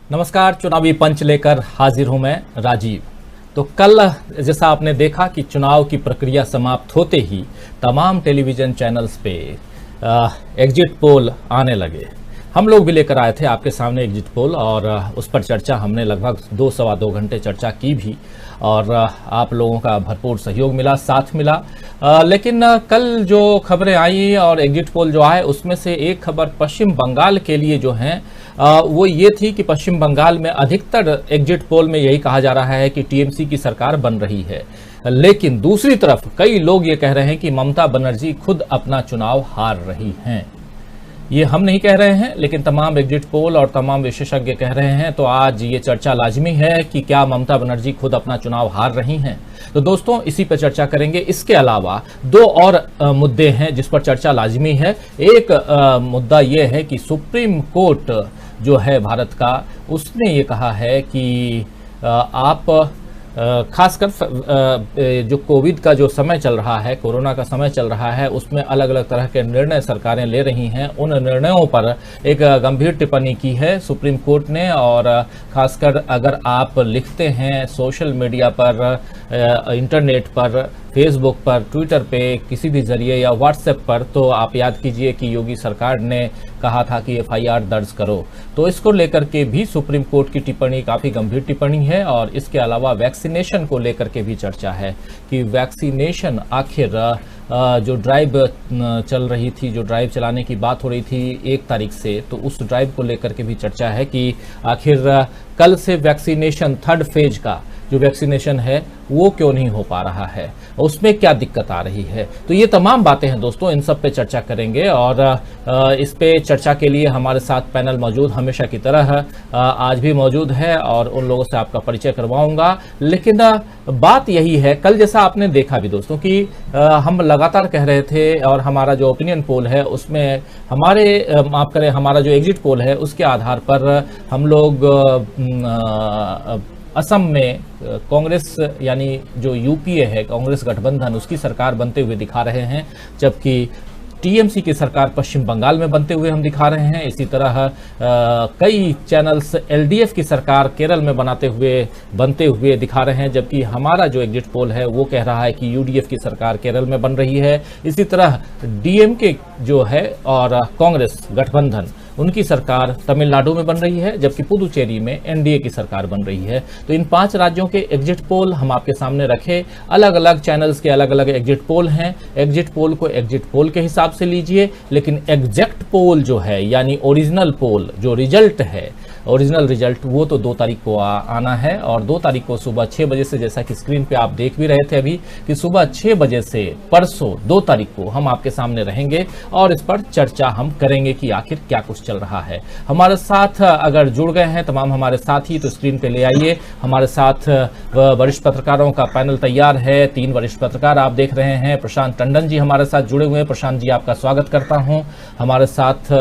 नमस्कार, चुनावी पंच लेकर हाजिर हूं मैं राजीव। तो कल जैसा आपने देखा कि चुनाव की प्रक्रिया समाप्त होते ही तमाम टेलीविजन चैनल्स पे एग्जिट पोल आने लगे। हम लोग भी लेकर आए थे आपके सामने एग्जिट पोल और उस पर चर्चा हमने लगभग 2 सवा 2 घंटे चर्चा की भी और आप लोगों का भरपूर सहयोग मिला, साथ मिला। लेकिन कल जो खबरें आई और एग्जिट पोल जो आए उसमें से एक खबर पश्चिम बंगाल के लिए जो है वो ये थी कि पश्चिम बंगाल में अधिकतर एग्जिट पोल में यही कहा जा रहा है कि टीएमसी की सरकार बन रही है। लेकिन दूसरी तरफ कई लोग ये कह रहे हैं कि ममता बनर्जी खुद अपना चुनाव हार रही हैं। ये हम नहीं कह रहे हैं, लेकिन तमाम एग्जिट पोल और तमाम विशेषज्ञ कह रहे हैं। तो आज ये चर्चा लाजमी है कि क्या ममता बनर्जी खुद अपना चुनाव हार रही हैं। तो दोस्तों इसी पर चर्चा करेंगे। इसके अलावा दो और मुद्दे हैं जिस पर चर्चा लाजमी है। एक मुद्दा ये है कि सुप्रीम कोर्ट जो है भारत का, उसने ये कहा है कि आप खासकर जो कोविड का जो समय चल रहा है, कोरोना का समय चल रहा है, उसमें अलग अलग तरह के निर्णय सरकारें ले रही हैं। उन निर्णयों पर एक गंभीर टिप्पणी की है सुप्रीम कोर्ट ने। और खासकर अगर आप लिखते हैं सोशल मीडिया पर, इंटरनेट पर, फेसबुक पर, ट्विटर पे, किसी भी जरिए या व्हाट्सएप पर, तो आप याद कीजिए कि योगी सरकार ने कहा था कि एफआईआर दर्ज करो। तो इसको लेकर के भी सुप्रीम कोर्ट की टिप्पणी काफ़ी गंभीर टिप्पणी है। और इसके अलावा वैक्सीनेशन को लेकर के भी चर्चा है कि वैक्सीनेशन आखिर जो ड्राइव चल रही थी, जो ड्राइव चलाने की बात हो रही थी 1 तारीख से, तो उस ड्राइव को लेकर के भी चर्चा है कि आखिर कल से वैक्सीनेशन 3rd फेज का जो वैक्सीनेशन है वो क्यों नहीं हो पा रहा है, उसमें क्या दिक्कत आ रही है। तो ये तमाम बातें हैं दोस्तों, इन सब पे चर्चा करेंगे। और इस पे चर्चा के लिए हमारे साथ पैनल मौजूद हमेशा की तरह आज भी मौजूद है और उन लोगों से आपका परिचय करवाऊंगा। लेकिन बात यही है, कल जैसा आपने देखा भी दोस्तों कि हम लगातार कह रहे थे और हमारा जो ओपिनियन पोल है उसमें माफ करें, हमारा जो एग्जिट पोल है उसके आधार पर हम लोग असम में कांग्रेस यानी जो यूपीए है, कांग्रेस गठबंधन, उसकी सरकार बनते हुए दिखा रहे हैं, जबकि टीएमसी की सरकार पश्चिम बंगाल में बनते हुए हम दिखा रहे हैं। इसी तरह कई चैनल्स एलडीएफ की सरकार केरल में बनते हुए दिखा रहे हैं, जबकि हमारा जो एग्जिट पोल है वो कह रहा है कि यूडीएफ की सरकार केरल में बन रही है। इसी तरह डीएमके जो है और कांग्रेस गठबंधन, उनकी सरकार तमिलनाडु में बन रही है, जबकि पुदुचेरी में एनडीए की सरकार बन रही है। तो इन 5 राज्यों के एग्जिट पोल हम आपके सामने रखे। अलग अलग चैनल्स के अलग अलग एग्जिट पोल हैं। एग्जिट पोल को एग्जिट पोल के हिसाब से लीजिए, लेकिन एग्जैक्ट पोल जो है यानी ओरिजिनल पोल, जो रिजल्ट है, ओरिजिनल रिजल्ट, वो तो 2 तारीख को आना है। और 2 तारीख को सुबह 6 बजे से, जैसा कि स्क्रीन पे आप देख भी रहे थे अभी, कि सुबह 6 बजे से परसों 2 तारीख को हम आपके सामने रहेंगे और इस पर चर्चा हम करेंगे कि आखिर क्या कुछ चल रहा है। हमारे साथ अगर जुड़ गए हैं तमाम हमारे साथी, तो स्क्रीन पे ले आइए। हमारे साथ वरिष्ठ पत्रकारों का पैनल तैयार है। 3 वरिष्ठ पत्रकार आप देख रहे हैं। प्रशांत टंडन जी हमारे साथ जुड़े हुए हैं। प्रशांत जी, आपका स्वागत करता हूं। हमारे साथ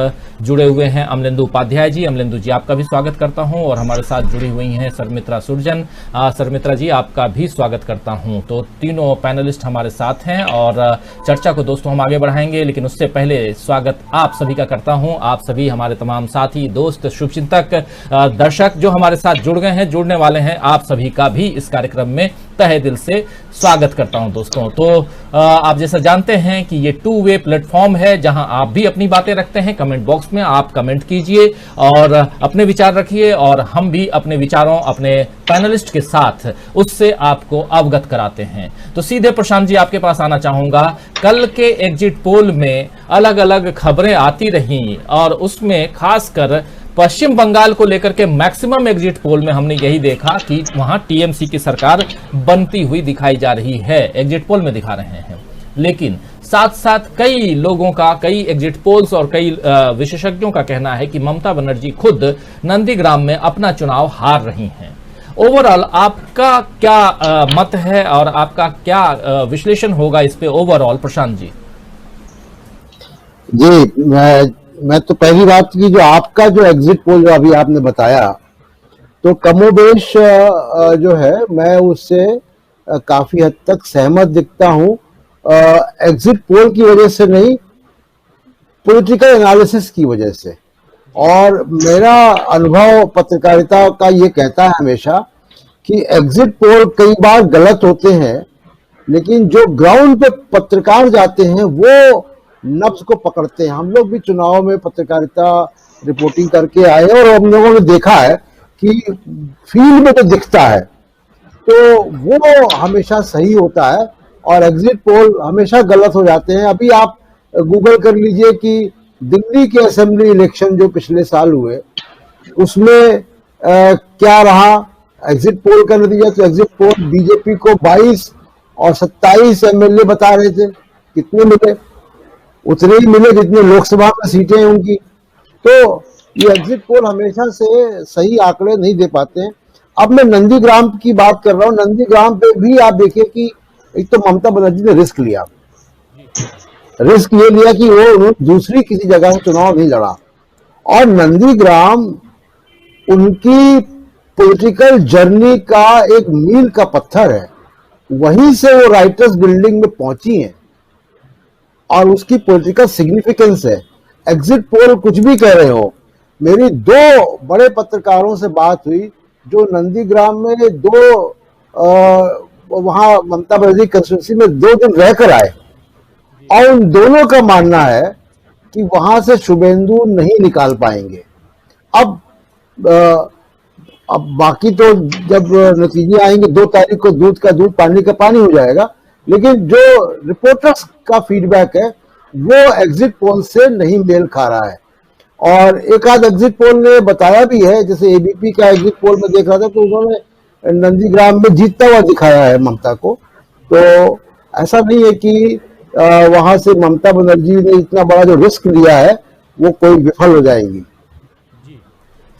जुड़े हुए हैं अमलेंदु उपाध्याय जी। अमलेंदु जी, आपका भी स्वागत करता हूं। और हमारे साथ जुड़ी हुई हैं सरमित्रा सुरजन। सरमित्रा जी, आपका भी स्वागत करता हूं। तो तीनों पैनलिस्ट हमारे साथ हैं और चर्चा को दोस्तों हम आगे बढ़ाएंगे, लेकिन उससे पहले स्वागत आप सभी का करता हूं। आप सभी हमारे तमाम साथी, दोस्त, शुभचिंतक, दर्शक जो हमारे साथ जुड़ गए हैं, जुड़ने वाले हैं, आप सभी का भी इस कार्यक्रम में तहे दिल से स्वागत करता हूं दोस्तों। तो आप जैसा जानते हैं कि ये 2 वे प्लेटफॉर्म है, जहां आप भी अपनी बातें रखते हैं। कमेंट बॉक्स में आप कमेंट कीजिए और अपने विचार रखिए और हम भी अपने विचारों अपने पैनलिस्ट के साथ उससे आपको अवगत कराते हैं। तो सीधे प्रशांत जी आपके पास आना चाहूंगा। कल के एग्जिट पोल में अलग अलग खबरें आती रहीं और उसमें खासकर पश्चिम बंगाल को लेकर के मैक्सिमम एग्जिट पोल में हमने यही देखा कि वहां टीएमसी की सरकार बनती हुई दिखाई जा रही है, एग्जिट पोल में दिखा रहे हैं। लेकिन साथ साथ कई लोगों का, कई एग्जिट पोल्स और कई विशेषज्ञों का कहना है कि ममता बनर्जी खुद नंदीग्राम में अपना चुनाव हार रही हैं। ओवरऑल आपका क्या मत है और आपका क्या विश्लेषण होगा इस पे ओवरऑल, प्रशांत जी? जी, मैं तो पहली बात की, जो आपका जो एग्जिट पोल जो अभी आपने बताया, तो कमोबेश जो है मैं उससे काफी हद तक सहमत दिखता हूं। एग्जिट पोल की वजह से नहीं, पॉलिटिकल एनालिसिस की वजह से। और मेरा अनुभव पत्रकारिता का ये कहता है हमेशा कि एग्जिट पोल कई बार गलत होते हैं, लेकिन जो ग्राउंड पे पत्रकार जाते हैं वो नब्ज को पकड़ते हैं। हम लोग भी चुनाव में पत्रकारिता रिपोर्टिंग करके आए और हम लोगों ने देखा है कि फील्ड में तो दिखता है तो वो हमेशा सही होता है और एग्जिट पोल हमेशा गलत हो जाते हैं। अभी आप गूगल कर लीजिए कि दिल्ली के असेंबली इलेक्शन जो पिछले साल हुए उसमें क्या रहा एग्जिट पोल का नतीजा। तो एग्जिट पोल बीजेपी को 22 और 27 एमएलए बता रहे थे, कितने मिले? उतने ही मिले जितने लोकसभा में सीटें हैं उनकी। तो ये एग्जिट पोल हमेशा से सही आंकड़े नहीं दे पाते हैं। अब मैं नंदीग्राम की बात कर रहा हूँ। नंदीग्राम पे भी आप देखिए कि एक तो ममता बनर्जी ने रिस्क लिया, रिस्क ये लिया कि वो उन्होंने दूसरी किसी जगह से चुनाव नहीं लड़ा और नंदीग्राम उनकी पॉलिटिकल जर्नी का एक मील का पत्थर है। वहीं से वो राइटर्स बिल्डिंग में पहुंची हैं और उसकी पॉलिटिकल सिग्निफिकेंस है। एग्जिट पोल कुछ भी कह रहे हो। मेरी 2 बड़े पत्रकारों से बात हुई जो नंदीग्राम में वहां ममता बनर्जी कंस्टिट्यूंसी में 2 दिन रहकर आए और उन दोनों का मानना है कि वहां से शुभेंदु नहीं निकाल पाएंगे। अब बाकी तो जब नतीजे आएंगे 2 तारीख को दूध का दूध पानी का पानी हो जाएगा, लेकिन जो रिपोर्टर्स का फीडबैक है वो एग्जिट पोल से नहीं मेल खा रहा है। और एक आध एग्जिट पोल ने बताया भी है, जैसे एबीपी का एग्जिट पोल में देख रहा था तो उन्होंने नंदीग्राम में जीतता हुआ दिखाया है ममता को। तो ऐसा नहीं है कि वहां से ममता बनर्जी ने इतना बड़ा जो रिस्क लिया है वो कोई विफल हो जाएंगी।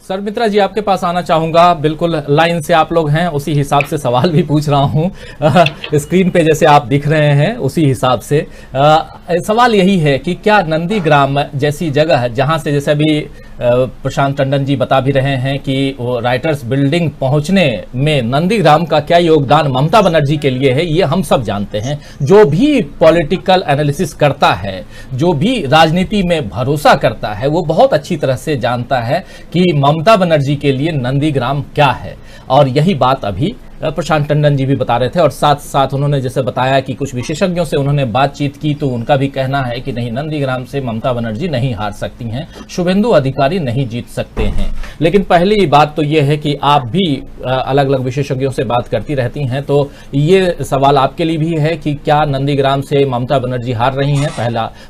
सर मित्रा जी आपके पास आना चाहूंगा, बिल्कुल लाइन से आप लोग हैं, उसी हिसाब से सवाल भी पूछ रहा हूं। स्क्रीन पे जैसे आप दिख रहे हैं उसी हिसाब से सवाल यही है कि क्या नंदीग्राम जैसी जगह जहां से जैसे अभी प्रशांत टंडन जी बता भी रहे हैं कि वो राइटर्स बिल्डिंग पहुंचने में नंदीग्राम का क्या योगदान ममता बनर्जी के लिए है, ये हम सब जानते हैं। जो भी पॉलिटिकल एनालिसिस करता है, जो भी राजनीति में भरोसा करता है, वो बहुत अच्छी तरह से जानता है कि ममता बनर्जी के लिए नंदीग्राम क्या है। और यही बात अभी प्रशांत टंडन जी भी बता रहे थे और साथ साथ उन्होंने जैसे बताया कि कुछ विशेषज्ञों से उन्होंने बातचीत की तो उनका भी कहना है कि नहीं, नंदीग्राम से ममता बनर्जी नहीं हार सकती हैं, शुभेंदु अधिकारी नहीं जीत सकते हैं। लेकिन पहली बात तो यह है कि आप भी अलग अलग विशेषज्ञों से बात करती रहती हैं, तो ये सवाल आपके लिए भी है कि क्या नंदीग्राम से ममता बनर्जी हार रही हैं?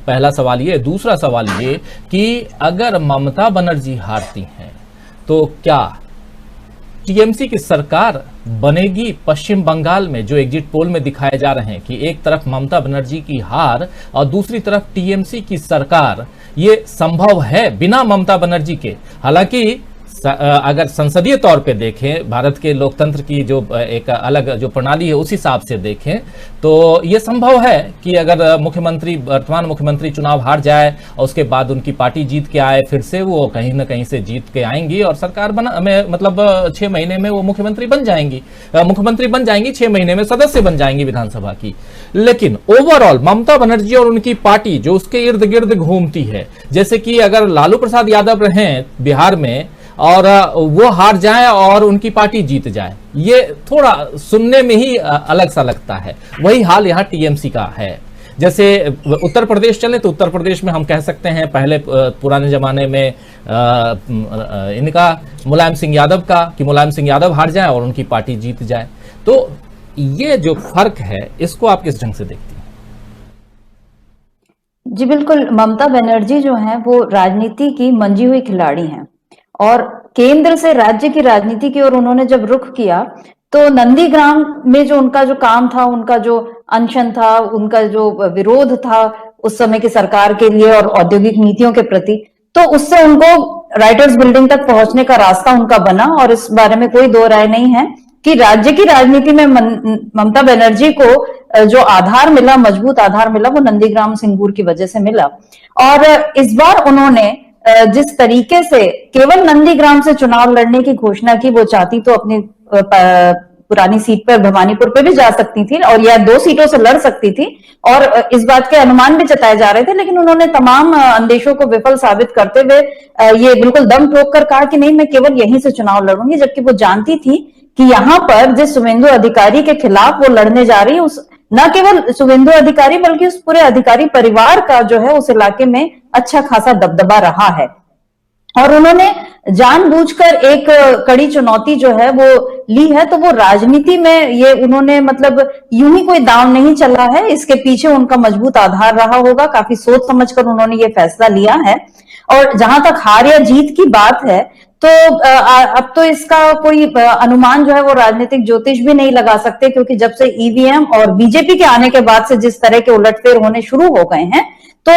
पहला सवाल ये। दूसरा सवाल ये कि अगर ममता बनर्जी हारती हैं तो क्या टीएमसी की सरकार बनेगी पश्चिम बंगाल में? जो एग्जिट पोल में दिखाए जा रहे हैं कि एक तरफ ममता बनर्जी की हार और दूसरी तरफ टीएमसी की सरकार, ये संभव है बिना ममता बनर्जी के? हालांकि अगर संसदीय तौर पे देखें, भारत के लोकतंत्र की जो एक अलग जो प्रणाली है उस हिसाब से देखें तो ये संभव है कि अगर वर्तमान मुख्यमंत्री चुनाव हार जाए और उसके बाद उनकी पार्टी जीत के आए, फिर से वो कहीं ना कहीं से जीत के आएंगी और सरकार मतलब 6 महीने में वो मुख्यमंत्री बन जाएंगी, 6 महीने में सदस्य बन जाएंगी विधानसभा की। लेकिन ओवरऑल ममता बनर्जी और उनकी पार्टी जो उसके इर्द गिर्द घूमती है, जैसे कि अगर लालू प्रसाद यादव रहें बिहार में और वो हार जाए और उनकी पार्टी जीत जाए, ये थोड़ा सुनने में ही अलग सा लगता है। वही हाल यहाँ टीएमसी का है। जैसे उत्तर प्रदेश चले तो उत्तर प्रदेश में हम कह सकते हैं पहले पुराने जमाने में इनका मुलायम सिंह यादव का, कि मुलायम सिंह यादव हार जाए और उनकी पार्टी जीत जाए। तो ये जो फर्क है इसको आप किस ढंग से देखती हैं? जी बिल्कुल, ममता बनर्जी जो है वो राजनीति की मंजी हुई खिलाड़ी हैं और केंद्र से राज्य की राजनीति की ओर उन्होंने जब रुख किया तो नंदीग्राम में जो उनका जो काम था, उनका जो अनशन था, उनका जो विरोध था उस समय की सरकार के लिए और औद्योगिक नीतियों के प्रति, तो उससे उनको राइटर्स बिल्डिंग तक पहुंचने का रास्ता उनका बना। और इस बारे में कोई दो राय नहीं है कि राज्य की राजनीति में ममता बनर्जी को जो आधार मिला, मजबूत आधार मिला, वो नंदीग्राम सिंगूर की वजह से मिला। और इस बार उन्होंने जिस तरीके से केवल नंदीग्राम से चुनाव लड़ने की घोषणा की, वो चाहती तो अपनी पुरानी सीट पर भवानीपुर पे भी जा सकती थी और या 2 सीटों से लड़ सकती थी और इस बात के अनुमान भी जताए जा रहे थे, लेकिन उन्होंने तमाम अंदेशों को विफल साबित करते हुए ये बिल्कुल दम ठोक कर कहा कि नहीं, मैं केवल यहीं से चुनाव लड़ूंगी, जबकि वो जानती थी कि यहाँ पर जिस शुभेंदु अधिकारी के खिलाफ वो लड़ने जा रही है, उस न केवल शुभेंदु अधिकारी बल्कि उस पूरे अधिकारी परिवार का जो है उस इलाके में अच्छा खासा दबदबा रहा है। और उन्होंने जानबूझकर एक कड़ी चुनौती जो है वो ली है, तो वो राजनीति में ये उन्होंने मतलब यूं ही कोई दांव नहीं चला है, इसके पीछे उनका मजबूत आधार रहा होगा, काफी सोच समझकर उन्होंने ये फैसला लिया है। और जहां तक हार या जीत की बात है, तो अब तो इसका कोई अनुमान जो है वो राजनीतिक ज्योतिष भी नहीं लगा सकते, क्योंकि जब से ईवीएम और बीजेपी के आने के बाद से जिस तरह के उलटफेर होने शुरू हो गए हैं, तो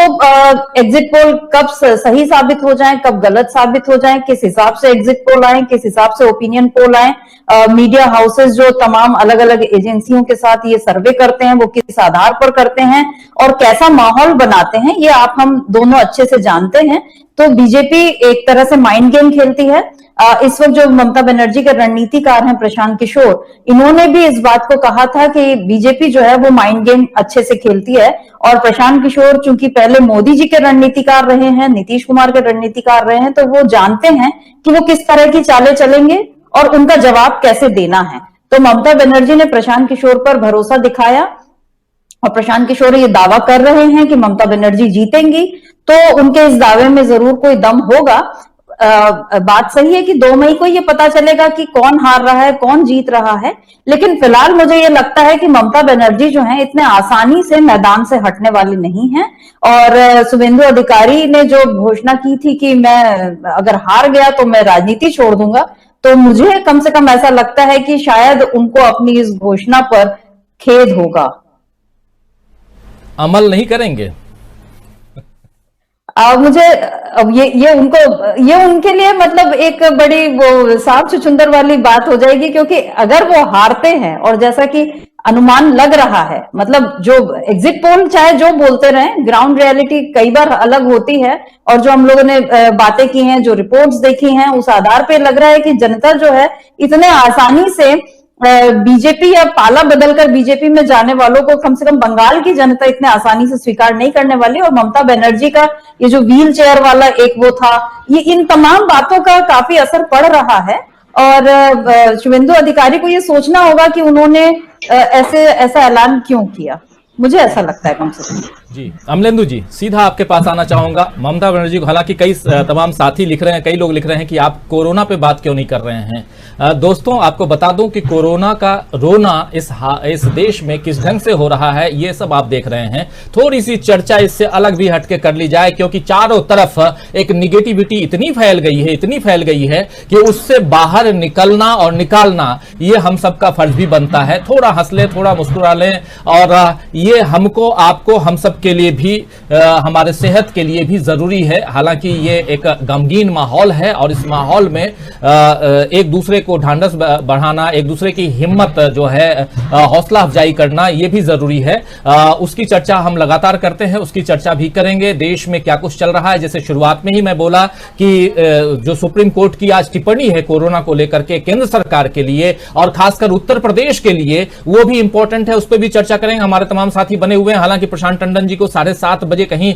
एग्जिट पोल कब सही साबित हो जाए, कब गलत साबित हो जाए, किस हिसाब से एग्जिट पोल आए, किस हिसाब से ओपिनियन पोल आए, मीडिया हाउसेस जो तमाम अलग अलग एजेंसियों के साथ ये सर्वे करते हैं वो किस आधार पर करते हैं और कैसा माहौल बनाते हैं, ये आप हम दोनों अच्छे से जानते हैं। तो बीजेपी एक तरह से माइंड गेम खेलती है। इस वक्त जो ममता बनर्जी के रणनीतिकार हैं प्रशांत किशोर, इन्होंने भी इस बात को कहा था कि बीजेपी जो है वो माइंड गेम अच्छे से खेलती है। और प्रशांत किशोर चूंकि पहले मोदी जी के रणनीतिकार रहे हैं, नीतीश कुमार के रणनीतिकार रहे हैं, तो वो जानते हैं कि वो किस तरह की चालें चलेंगे और उनका जवाब कैसे देना है। तो ममता बनर्जी ने प्रशांत किशोर पर भरोसा दिखाया और प्रशांत किशोर ये दावा कर रहे हैं कि ममता बनर्जी जीतेंगी, तो उनके इस दावे में जरूर कोई दम होगा। बात सही है कि 2 मई को ये पता चलेगा कि कौन हार रहा है, कौन जीत रहा है, लेकिन फिलहाल मुझे ये लगता है कि ममता बनर्जी जो है इतने आसानी से मैदान से हटने वाली नहीं है। और शुभेंदु अधिकारी ने जो घोषणा की थी कि मैं अगर हार गया तो मैं राजनीति छोड़ दूंगा, तो मुझे कम से कम ऐसा लगता है कि शायद उनको अपनी इस घोषणा पर खेद होगा। अमल नहीं करेंगे? मुझे अब ये उनके लिए मतलब एक बड़ी वो सांप छुछुंदर वाली बात हो जाएगी, क्योंकि अगर वो हारते हैं और जैसा कि अनुमान लग रहा है, मतलब जो एग्जिट पोल चाहे जो बोलते रहे, ग्राउंड रियलिटी कई बार अलग होती है और जो हम लोगों ने बातें की हैं, जो रिपोर्ट्स देखी हैं, उस आधार पे लग रहा है कि जनता जो है इतने आसानी से बीजेपी या पाला बदलकर बीजेपी में जाने वालों को कम से कम बंगाल की जनता इतने आसानी से स्वीकार नहीं करने वाली। और ममता बनर्जी का ये जो व्हील चेयर वाला एक वो था, ये इन तमाम बातों का काफी असर पड़ रहा है। और शुभेंदु अधिकारी को ये सोचना होगा कि उन्होंने ऐसा ऐलान क्यों किया, मुझे ऐसा लगता है कम से कम। जी अमलेंदु जी, सीधा आपके पास आना चाहूंगा। ममता बनर्जी को हालांकि कई तमाम साथी लिख रहे हैं, कई लोग लिख रहे हैं कि आप कोरोना पे बात क्यों नहीं कर रहे हैं। दोस्तों आपको बता दूं कि कोरोना का रोना इस देश में किस ढंग से हो रहा है ये सब आप देख रहे हैं। थोड़ी सी चर्चा इससे अलग भी हटके कर ली जाए, क्योंकि चारों तरफ एक निगेटिविटी इतनी फैल गई है कि उससे बाहर निकलना और निकालना ये हम सबका फर्ज भी बनता है। थोड़ा हंस ले, थोड़ा मुस्कुरा लें, और ये हमको आपको हम सब के लिए भी हमारे सेहत के लिए भी जरूरी है। हालांकि ये एक गमगीन माहौल है और इस माहौल में एक दूसरे को ढांढस बढ़ाना, एक दूसरे की हिम्मत जो है हौसला अफजाई करना, ये भी जरूरी है। उसकी चर्चा हम लगातार करते हैं, उसकी चर्चा भी करेंगे। देश में क्या कुछ चल रहा है, जैसे शुरुआत में ही मैं बोला कि जो सुप्रीम कोर्ट की आज टिप्पणी है कोरोना को लेकर के केंद्र सरकार के लिए और खासकर उत्तर प्रदेश के लिए, वो भी इंपॉर्टेंट है, उस पर भी चर्चा करेंगे। हमारे तमाम साथी बने हुए हैं। हालांकि प्रशांत टंडन जी को 7:30 बजे कहीं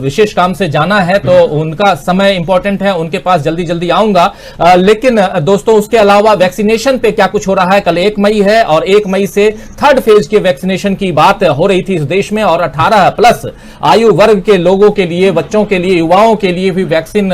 विशेष काम से जाना है, तो उनका समय इंपॉर्टेंट है, उनके पास जल्दी जल्दी आऊंगा। लेकिन दोस्तों उसके अलावा वैक्सीनेशन पे क्या कुछ हो रहा है। कल 1 मई है और 1 मई से 3rd फेज के वैक्सीनेशन की बात हो रही थी इस देश में, और 18+ आयु वर्ग के लोगों के लिए, बच्चों के लिए, युवाओं के लिए भी वैक्सीन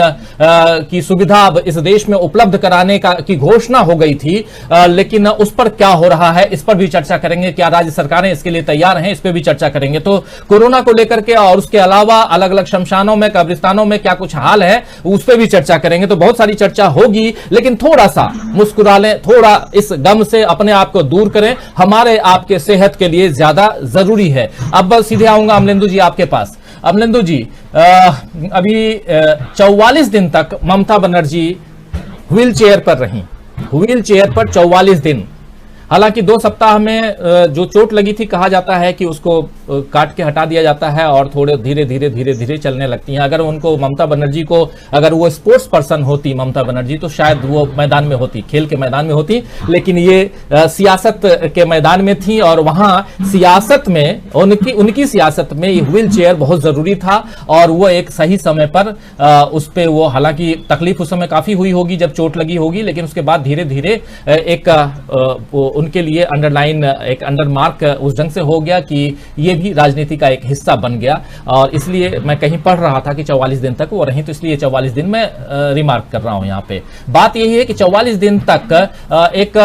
की सुविधा अब इस देश में उपलब्ध कराने की घोषणा हो गई थी। लेकिन उस पर क्या हो रहा है इस पर भी चर्चा करेंगे। क्या राज्य सरकारें इसके लिए तैयार हैं, इस पर भी चर्चा करेंगे। तो कोरोना को लेकर के और उसके अलावा अलग अलग शमशानों में, कब्रिस्तानों में क्या कुछ हाल है उस पर भी चर्चा करेंगे। तो बहुत सारी चर्चा होगी, लेकिन थोड़ा सा मुस्कुरा लें, थोड़ा इस गम से अपने आप को दूर करें, हमारे आपके सेहत के लिए ज्यादा जरूरी है। अब बस सीधे आऊंगा अमलेंदु जी आपके पास। अमलेंदु जी, अभी 44 दिन तक ममता बनर्जी व्हील चेयर पर रही, व्हील चेयर पर 44 दिन। हालांकि 2 सप्ताह में जो चोट लगी थी, कहा जाता है कि उसको काट के हटा दिया जाता है और थोड़े धीरे धीरे चलने लगती हैं। अगर उनको ममता बनर्जी को, अगर वो स्पोर्ट्स पर्सन होती ममता बनर्जी, तो शायद वो मैदान में होती, खेल के मैदान में होती, लेकिन ये सियासत के मैदान में थी और वहां सियासत में उनकी सियासत में ये व्हील चेयर बहुत जरूरी था और वो एक सही समय पर उस पे वो, हालांकि तकलीफ उस समय काफी हुई होगी जब चोट लगी होगी, लेकिन उसके बाद धीरे धीरे एक उनके लिए अंडरलाइन, एक अंडर मार्क उस ढंग से हो गया कि ये भी राजनीति का एक हिस्सा बन गया। और इसलिए मैं कहीं पढ़ रहा था कि 44 दिन तक वो रही, तो इसलिए 44 दिन में रिमार्क कर रहा हूं। यहां पे बात यही है कि 44 दिन तक एक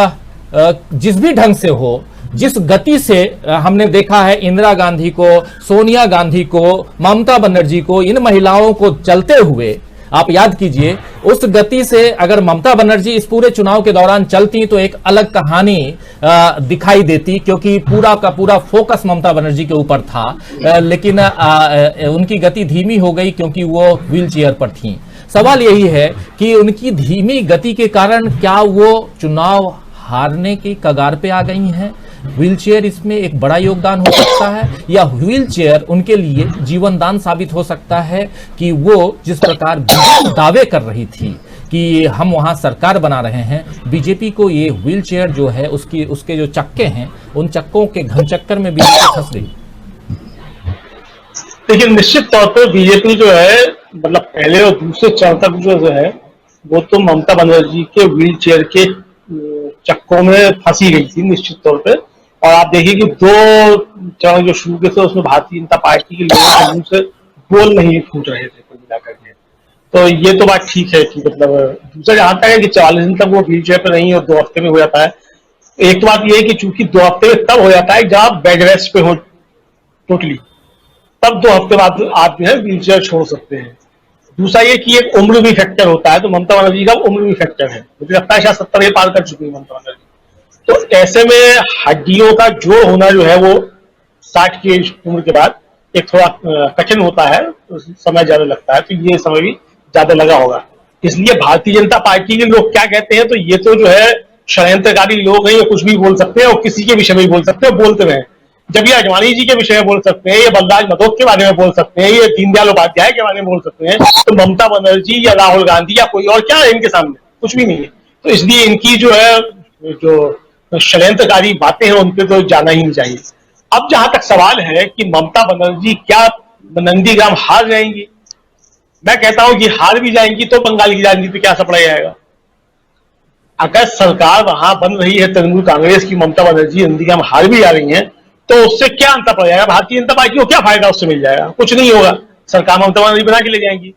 जिस भी ढंग से हो, जिस गति से हमने देखा है इंदिरा गांधी को, सोनिया गांधी को, ममता बनर्जी को, इन महिलाओं को चलते हुए, आप याद कीजिए उस गति से अगर ममता बनर्जी इस पूरे चुनाव के दौरान चलती तो एक अलग कहानी दिखाई देती, क्योंकि पूरा का पूरा फोकस ममता बनर्जी के ऊपर था। लेकिन उनकी गति धीमी हो गई क्योंकि वो व्हील चेयर पर थी। सवाल यही है कि उनकी धीमी गति के कारण क्या वो चुनाव हारने की कगार पे आ गई हैं? व्हीलचेयर इसमें एक बड़ा योगदान हो सकता है, या व्हीलचेयर उनके लिए जीवनदान साबित हो सकता है कि वो जिस प्रकार दावे कर रही थी कि हम वहां सरकार बना रहे हैं, बीजेपी को ये व्हीलचेयर जो है उसके जो चक्के हैं, उन चक्कों के घनचक्कर में बीजेपी फंस गई। लेकिन निश्चित तौर पर बीजेपी जो है, मतलब पहले और दूसरे चरण तक जो है वो तो ममता बनर्जी के व्हील चेयर के चक्कों में फंसी गई थी निश्चित तौर पे। और आप देखिए कि 2 चरण जो शुरू के थे उसमें भारतीय जनता पार्टी के लोगों के मुंह से बोल नहीं फूट रहे थे कुल मिलाकर के। तो ये तो बात ठीक है कि मतलब दूसरा जहां तक है कि 44 दिन तक वो व्हील चेयर पर नहीं और 2 हफ्ते में हो जाता है। एक तो बात ये है कि चूंकि 2 हफ्ते में तब हो जाता है जब आप बेड रेस्ट पे हो टोटली, तब 2 हफ्ते बाद आप जो है व्हील चेयर छोड़ सकते हैं। दूसरा ये कि एक उम्र भी फैक्टर होता है, तो ममता बनर्जी का उम्र भी फैक्टर है। मुझे लगता है शायद 70 पार कर चुकी है ममता बनर्जी। तो ऐसे में हड्डियों का जोड़ होना जो है वो 60 की उम्र के बाद एक थोड़ा कठिन होता है, तो समय ज्यादा लगता है, तो ये समय भी ज्यादा लगा होगा। इसलिए भारतीय जनता पार्टी के लोग क्या कहते हैं, तो ये तो जो है षड्यंत्रकारी लोग हैं, ये कुछ भी बोल सकते हैं और किसी के विषय में भी बोल सकते हैं, बोलते रहे। जब ये अडवाणी जी के विषय में बोल सकते हैं, ये बलराज मधोक के बारे में बोल सकते हैं, ये दीनदयाल उपाध्याय के बारे में बोल सकते हैं, तो ममता बनर्जी या राहुल गांधी या कोई और क्या है इनके सामने? कुछ भी नहीं है। तो इसलिए इनकी जो है जो षड्यंत्रकारी बातें हैं उन पे तो जाना ही नहीं चाहिए। अब जहां तक सवाल है कि ममता बनर्जी क्या नंदीग्राम हार जाएंगी, मैं कहता हूं कि हार भी जाएंगी तो बंगाल की राजनीति पे क्या असर पड़ जाएगा। अगर सरकार वहां बन रही है तृणमूल कांग्रेस की, ममता बनर्जी नंदीग्राम हार भी जा रही है, तो उससे क्या अंतर पड़ जाएगा? भारतीय जनता पार्टी को क्या फायदा उससे मिल जाएगा? कुछ नहीं होगा। सरकार ममता बनर्जी बना के ले जाएंगी।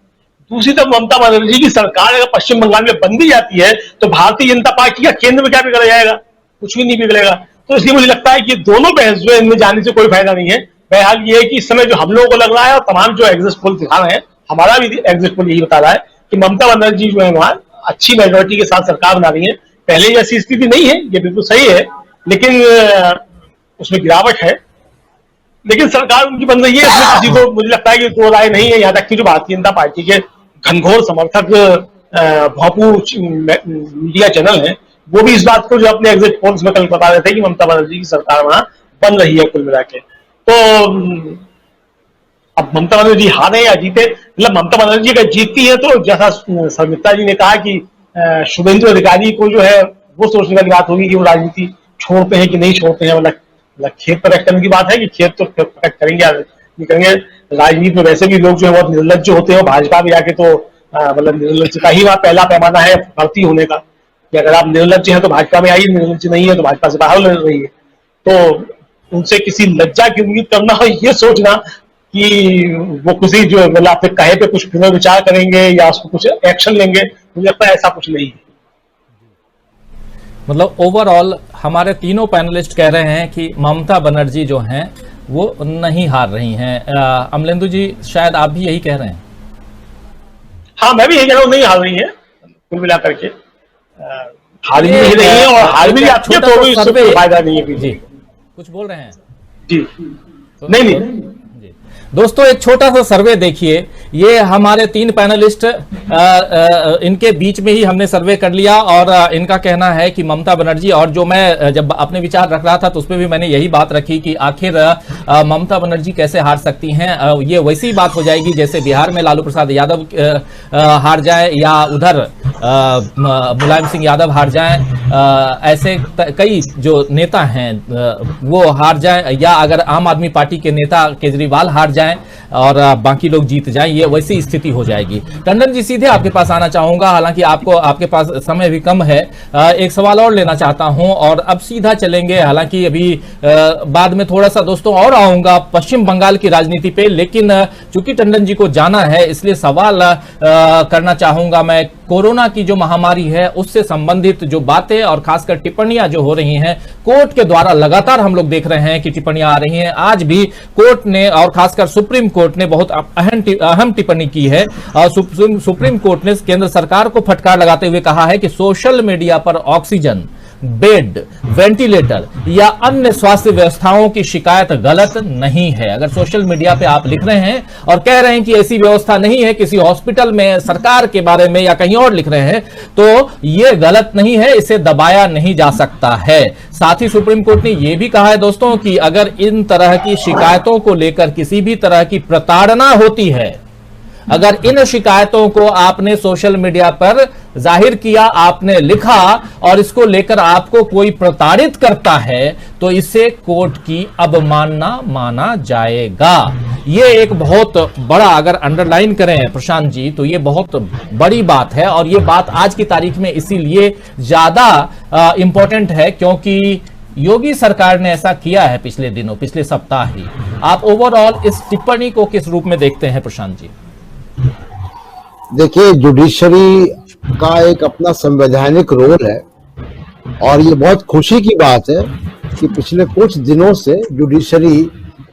दूसरी तरफ ममता बनर्जी की सरकार अगर पश्चिम बंगाल में बन भी जाती है तो भारतीय जनता पार्टी का केंद्र में क्या बिगड़ जाएगा? कुछ भी नहीं बिगड़ेगा। तो इसलिए मुझे लगता है कि दोनों बहस जो है इनमें जाने से कोई फायदा नहीं है। बहरहाल ये है कि इस समय जो हम लोगों को लग रहा है और तमाम जो एग्जिट पोल दिखा रहे हैं, हमारा भी एग्जिट पोल यही बता रहा है कि ममता बनर्जी जो है वहां अच्छी मेजोरिटी के साथ सरकार बना रही है। पहले जैसी स्थिति नहीं है, ये बिल्कुल सही है, लेकिन उसमें गिरावट है, लेकिन सरकार उनकी बन रही है। इसमें किसी को मुझे लगता है कि दो राय नहीं है। यहाँ तक कि जो भारतीय जनता पार्टी के घनघोर समर्थक भोंपू मीडिया चैनल है, वो भी इस बात को जो अपने एग्जिट पोल्स में कल बता रहे थे कि ममता बनर्जी की सरकार वहां बन रही है कुल मिला के। तो अब ममता बनर्जी हारे या जीते, मतलब ममता बनर्जी अगर जीतती है तो जैसा समिता जी ने कहा कि शुभेंदु अधिकारी को जो है वो सोचने वाली बात होगी कि वो राजनीति छोड़ते हैं कि नहीं छोड़ते हैं। मतलब खेत प्रकट करने की बात है कि खेत तो प्रकट करेंगे या नहीं करेंगे। राजनीति में वैसे भी लोग जो है बहुत निर्लज्ज होते हैं। भाजपा में जाके तो मतलब निर्लज्जता ही वहां पहला पैमाना है भर्ती होने का, कि अगर आप निर्लज्ज हैं तो भाजपा में आइए, निर्लज्ज नहीं है तो भाजपा से बाहर रही है। तो उनसे किसी लज्जा की उम्मीद करना और ये सोचना कि वो किसी जो मतलब आपके कहे पे कुछ पुनर्विचार करेंगे या उसको कुछ एक्शन लेंगे, मुझे लगता है ऐसा कुछ नहीं है। मतलब ओवरऑल हमारे तीनों पैनलिस्ट कह रहे हैं कि ममता बनर्जी जो हैं वो नहीं हार रही हैं। अमलेंदु जी, शायद आप भी यही कह रहे हैं? हाँ, मैं भी यही कह रहा हूँ, नहीं हार रही है कुल मिलाकर के। हार भी नहीं रही है और हार भी जाती है तो भी इससे फायदा नहीं है। जी कुछ बोल रहे हैं? जी तो नहीं जी दोस्तों एक छोटा सा सर्वे देखिए, ये हमारे 3 पैनलिस्ट इनके बीच में ही हमने सर्वे कर लिया और इनका कहना है कि ममता बनर्जी, और जो मैं जब अपने विचार रख रहा था तो उसमें भी मैंने यही बात रखी कि आखिर ममता बनर्जी कैसे हार सकती हैं। ये वैसी बात हो जाएगी जैसे बिहार में लालू प्रसाद यादव हार जाए या उधर मुलायम सिंह यादव हार जाए, ऐसे कई जो नेता हैं वो हार जाए, या अगर आम आदमी पार्टी के नेता केजरीवाल हार जाए और बाकी लोग जीत जाएं, ये वैसी स्थिति हो जाएगी। टंडन जी सीधे आपके पास आना चाहूंगा, हालांकि आपके पास समय भी कम है। एक सवाल और लेना चाहता हूं और अब सीधा चलेंगे, हालांकि अभी बाद में थोड़ा सा दोस्तों और आऊंगा पश्चिम बंगाल की राजनीति पे, लेकिन चूंकि टंडन जी को जाना है इसलिए सवाल करना चाहूंगा मैं। कोरोना की जो महामारी है उससे संबंधित जो बातें और खासकर टिप्पणियां जो हो रही हैं कोर्ट के द्वारा, लगातार हम लोग देख रहे हैं कि टिप्पणियां आ रही हैं। आज भी कोर्ट ने और खासकर सुप्रीम कोर्ट ने बहुत अहम टिप्पणी की है और सुप्रीम कोर्ट ने केंद्र सरकार को फटकार लगाते हुए कहा है कि सोशल मीडिया पर ऑक्सीजन, बेड, वेंटिलेटर या अन्य स्वास्थ्य व्यवस्थाओं की शिकायत गलत नहीं है। अगर सोशल मीडिया पे आप लिख रहे हैं और कह रहे हैं कि ऐसी व्यवस्था नहीं है किसी हॉस्पिटल में, सरकार के बारे में या कहीं और लिख रहे हैं, तो यह गलत नहीं है, इसे दबाया नहीं जा सकता है। साथ ही सुप्रीम कोर्ट ने यह भी कहा है दोस्तों कि अगर इन तरह की शिकायतों को लेकर किसी भी तरह की प्रताड़ना होती है, अगर इन शिकायतों को आपने सोशल मीडिया पर जाहिर किया, आपने लिखा और इसको लेकर आपको कोई प्रताड़ित करता है, तो इसे कोर्ट की अवमानना माना जाएगा। ये एक बहुत बड़ा, अगर अंडरलाइन करें प्रशांत जी, तो ये बहुत बड़ी बात है और ये बात आज की तारीख में इसीलिए ज्यादा इंपॉर्टेंट है क्योंकि योगी सरकार ने ऐसा किया है पिछले दिनों, पिछले सप्ताह ही। आप ओवरऑल इस टिप्पणी को किस रूप में देखते हैं प्रशांत जी? देखिए, जुडिशरी का एक अपना संवैधानिक रोल है और ये बहुत खुशी की बात है कि पिछले कुछ दिनों से जुडिशरी,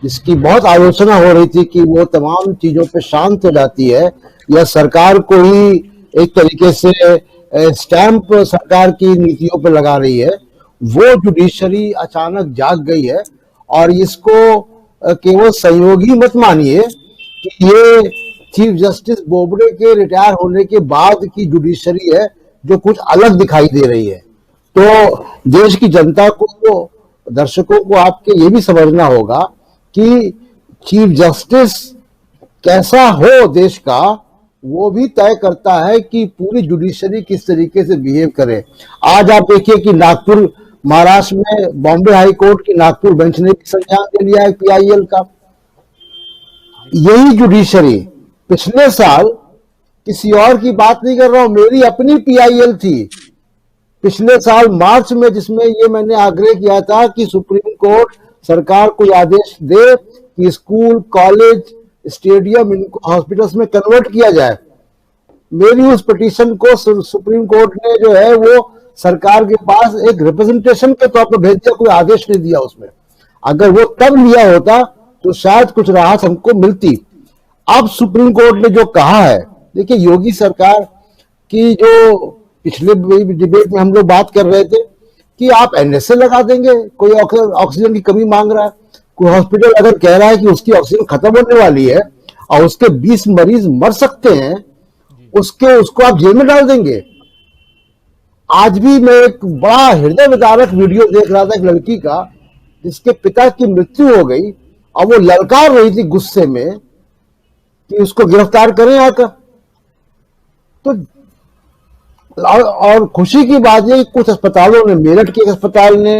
जिसकी बहुत आलोचना हो रही थी कि वो तमाम चीजों पे शांत हो जाती है या सरकार को ही एक तरीके से स्टैंप सरकार की नीतियों पे लगा रही है, वो जुडिशरी अचानक जाग गई है। और इसको केवल संयोगी मत मानिए कि ये चीफ जस्टिस बोबडे के रिटायर होने के बाद की जुडिशरी है जो कुछ अलग दिखाई दे रही है। तो देश की जनता को, दर्शकों को आपके ये भी समझना होगा कि चीफ जस्टिस कैसा हो देश का, वो भी तय करता है कि पूरी जुडिशरी किस तरीके से बिहेव करे। आज आप देखिए कि नागपुर, महाराष्ट्र में बॉम्बे हाई कोर्ट की नागपुर बेंच ने भी संज्ञान ले लिया है PIL का। यही जुडिशरी पिछले साल, किसी और की बात नहीं कर रहा हूं, मेरी अपनी PIL थी पिछले साल मार्च में, जिसमें ये मैंने आग्रह किया था कि सुप्रीम कोर्ट सरकार को आदेश दे कि स्कूल, कॉलेज, स्टेडियम, इनको हॉस्पिटल्स में कन्वर्ट किया जाए। मेरी उस पिटीशन को सुप्रीम कोर्ट ने जो है वो सरकार के पास एक रिप्रेजेंटेशन के तौर पर भेज दिया, कोई आदेश नहीं दिया उसमें। अगर वो तब लिया होता तो शायद कुछ राहत हमको मिलती। अब सुप्रीम कोर्ट ने जो कहा है, देखिए योगी सरकार की जो पिछले डिबेट में हम लोग बात कर रहे थे कि आप NSA लगा देंगे, कोई ऑक्सीजन की कमी मांग रहा है, कोई हॉस्पिटल अगर कह रहा है कि उसकी ऑक्सीजन खत्म होने वाली है और उसके 20 मरीज मर सकते हैं, उसको आप जेल में डाल देंगे। आज भी मैं एक बड़ा हृदय विदारक वीडियो देख रहा था एक लड़की का, जिसके पिता की मृत्यु हो गई और वो ललकार रही थी गुस्से में कि उसको गिरफ्तार करें आकर। तो और खुशी की बात है कुछ अस्पतालों ने, मेरठ के अस्पताल ने,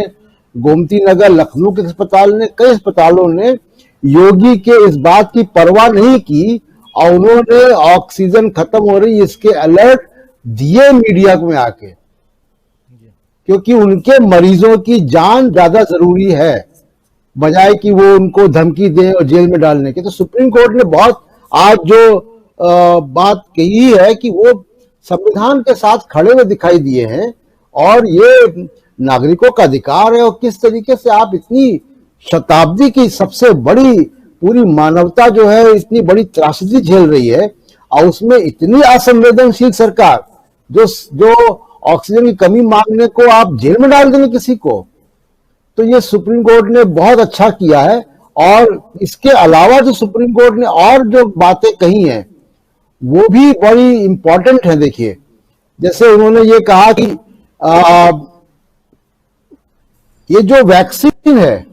गोमती नगर, लखनऊ के अस्पताल ने, कई अस्पतालों ने योगी के इस बात की परवाह नहीं की और उन्होंने ऑक्सीजन खत्म हो रही इसके अलर्ट दिए मीडिया में आके, क्योंकि उनके मरीजों की जान ज्यादा जरूरी है बजाय कि वो उनको धमकी दें और जेल में डालने के। तो सुप्रीम कोर्ट ने बहुत आज जो बात कही है कि वो संविधान के साथ खड़े हुए दिखाई दिए हैं और ये नागरिकों का अधिकार है। और किस तरीके से आप इतनी शताब्दी की सबसे बड़ी, पूरी मानवता जो है इतनी बड़ी त्रासदी झेल रही है और उसमें इतनी असंवेदनशील सरकार जो ऑक्सीजन की कमी मांगने को आप जेल में डाल देंगे किसी को। तो ये सुप्रीम कोर्ट ने बहुत अच्छा किया है और इसके अलावा जो सुप्रीम कोर्ट ने और जो बातें कही हैं वो भी बड़ी इंपॉर्टेंट है। देखिए, जैसे उन्होंने ये कहा कि ये जो वैक्सीन है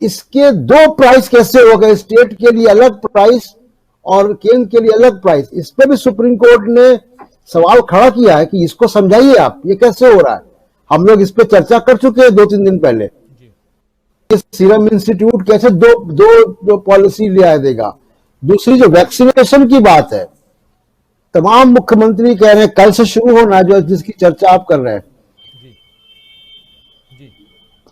इसके दो प्राइस कैसे हो गए, स्टेट के लिए अलग प्राइस और केंद्र के लिए अलग प्राइस। इस पे भी सुप्रीम कोर्ट ने सवाल खड़ा किया है कि इसको समझाइए आप, ये कैसे हो रहा है। हम लोग इस पे चर्चा कर चुके हैं 2-3 दिन पहले। सीरम इंस्टीट्यूट कैसे दो पॉलिसी ले आ देगा। दूसरी जो वैक्सीनेशन की बात है, तमाम मुख्यमंत्री कह रहे हैं कल से शुरू होना, जो जिसकी चर्चा आप कर रहे हैं।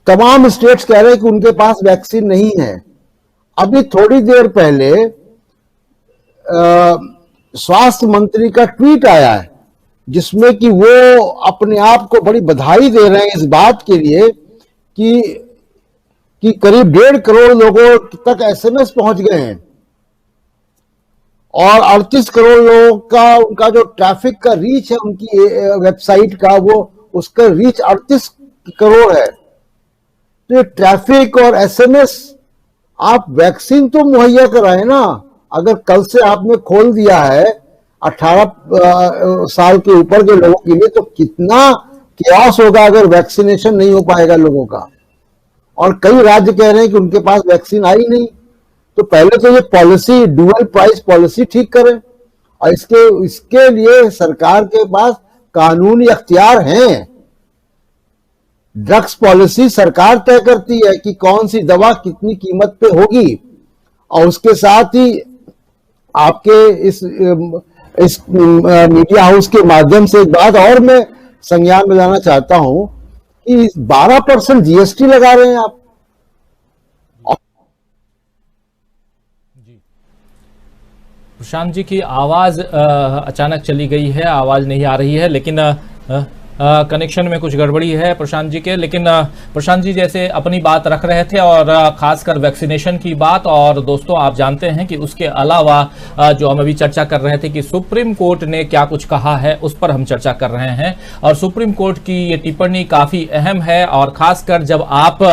तमाम स्टेट्स कह रहे हैं कि उनके पास वैक्सीन नहीं है। अभी थोड़ी देर पहले स्वास्थ्य मंत्री का ट्वीट आया है जिसमें कि वो अपने आप को बड़ी बधाई दे रहे हैं इस बात के लिए कि करीब 1.5 करोड़ लोगों तक एसएमएस पहुंच गए हैं और 38 करोड़ लोगों का उनका जो ट्रैफिक का रीच है उनकी वेबसाइट का, वो उसका रीच 38 करोड़ है। तो ये ट्रैफिक और एसएमएस, आप वैक्सीन तो मुहैया कराए ना। अगर कल से आपने खोल दिया है 18 साल के ऊपर के लोगों के लिए, तो कितना कियास होगा अगर वैक्सीनेशन नहीं हो पाएगा लोगों का। और कई राज्य कह रहे हैं कि उनके पास वैक्सीन आई नहीं। तो पहले तो ये पॉलिसी, डुअल प्राइस पॉलिसी ठीक करें और इसके लिए सरकार के पास कानूनी अख्तियार हैं। ड्रग्स पॉलिसी सरकार तय करती है कि कौन सी दवा कितनी कीमत पे होगी, और उसके साथ ही आपके इस मीडिया हाउस के माध्यम से एक बात और मैं संज्ञान में लाना चाहता हूं कि 12% जीएसटी लगा रहे हैं आप। प्रशांत जी की आवाज अचानक चली गई है, आवाज नहीं आ रही है, लेकिन कनेक्शन में कुछ गड़बड़ी है प्रशांत जी के। लेकिन प्रशांत जी जैसे अपनी बात रख रहे थे और खासकर वैक्सीनेशन की बात, और दोस्तों आप जानते हैं कि उसके अलावा जो हम अभी चर्चा कर रहे थे कि सुप्रीम कोर्ट ने क्या कुछ कहा है, उस पर हम चर्चा कर रहे हैं। और सुप्रीम कोर्ट की ये टिप्पणी काफी अहम है, और खासकर जब आप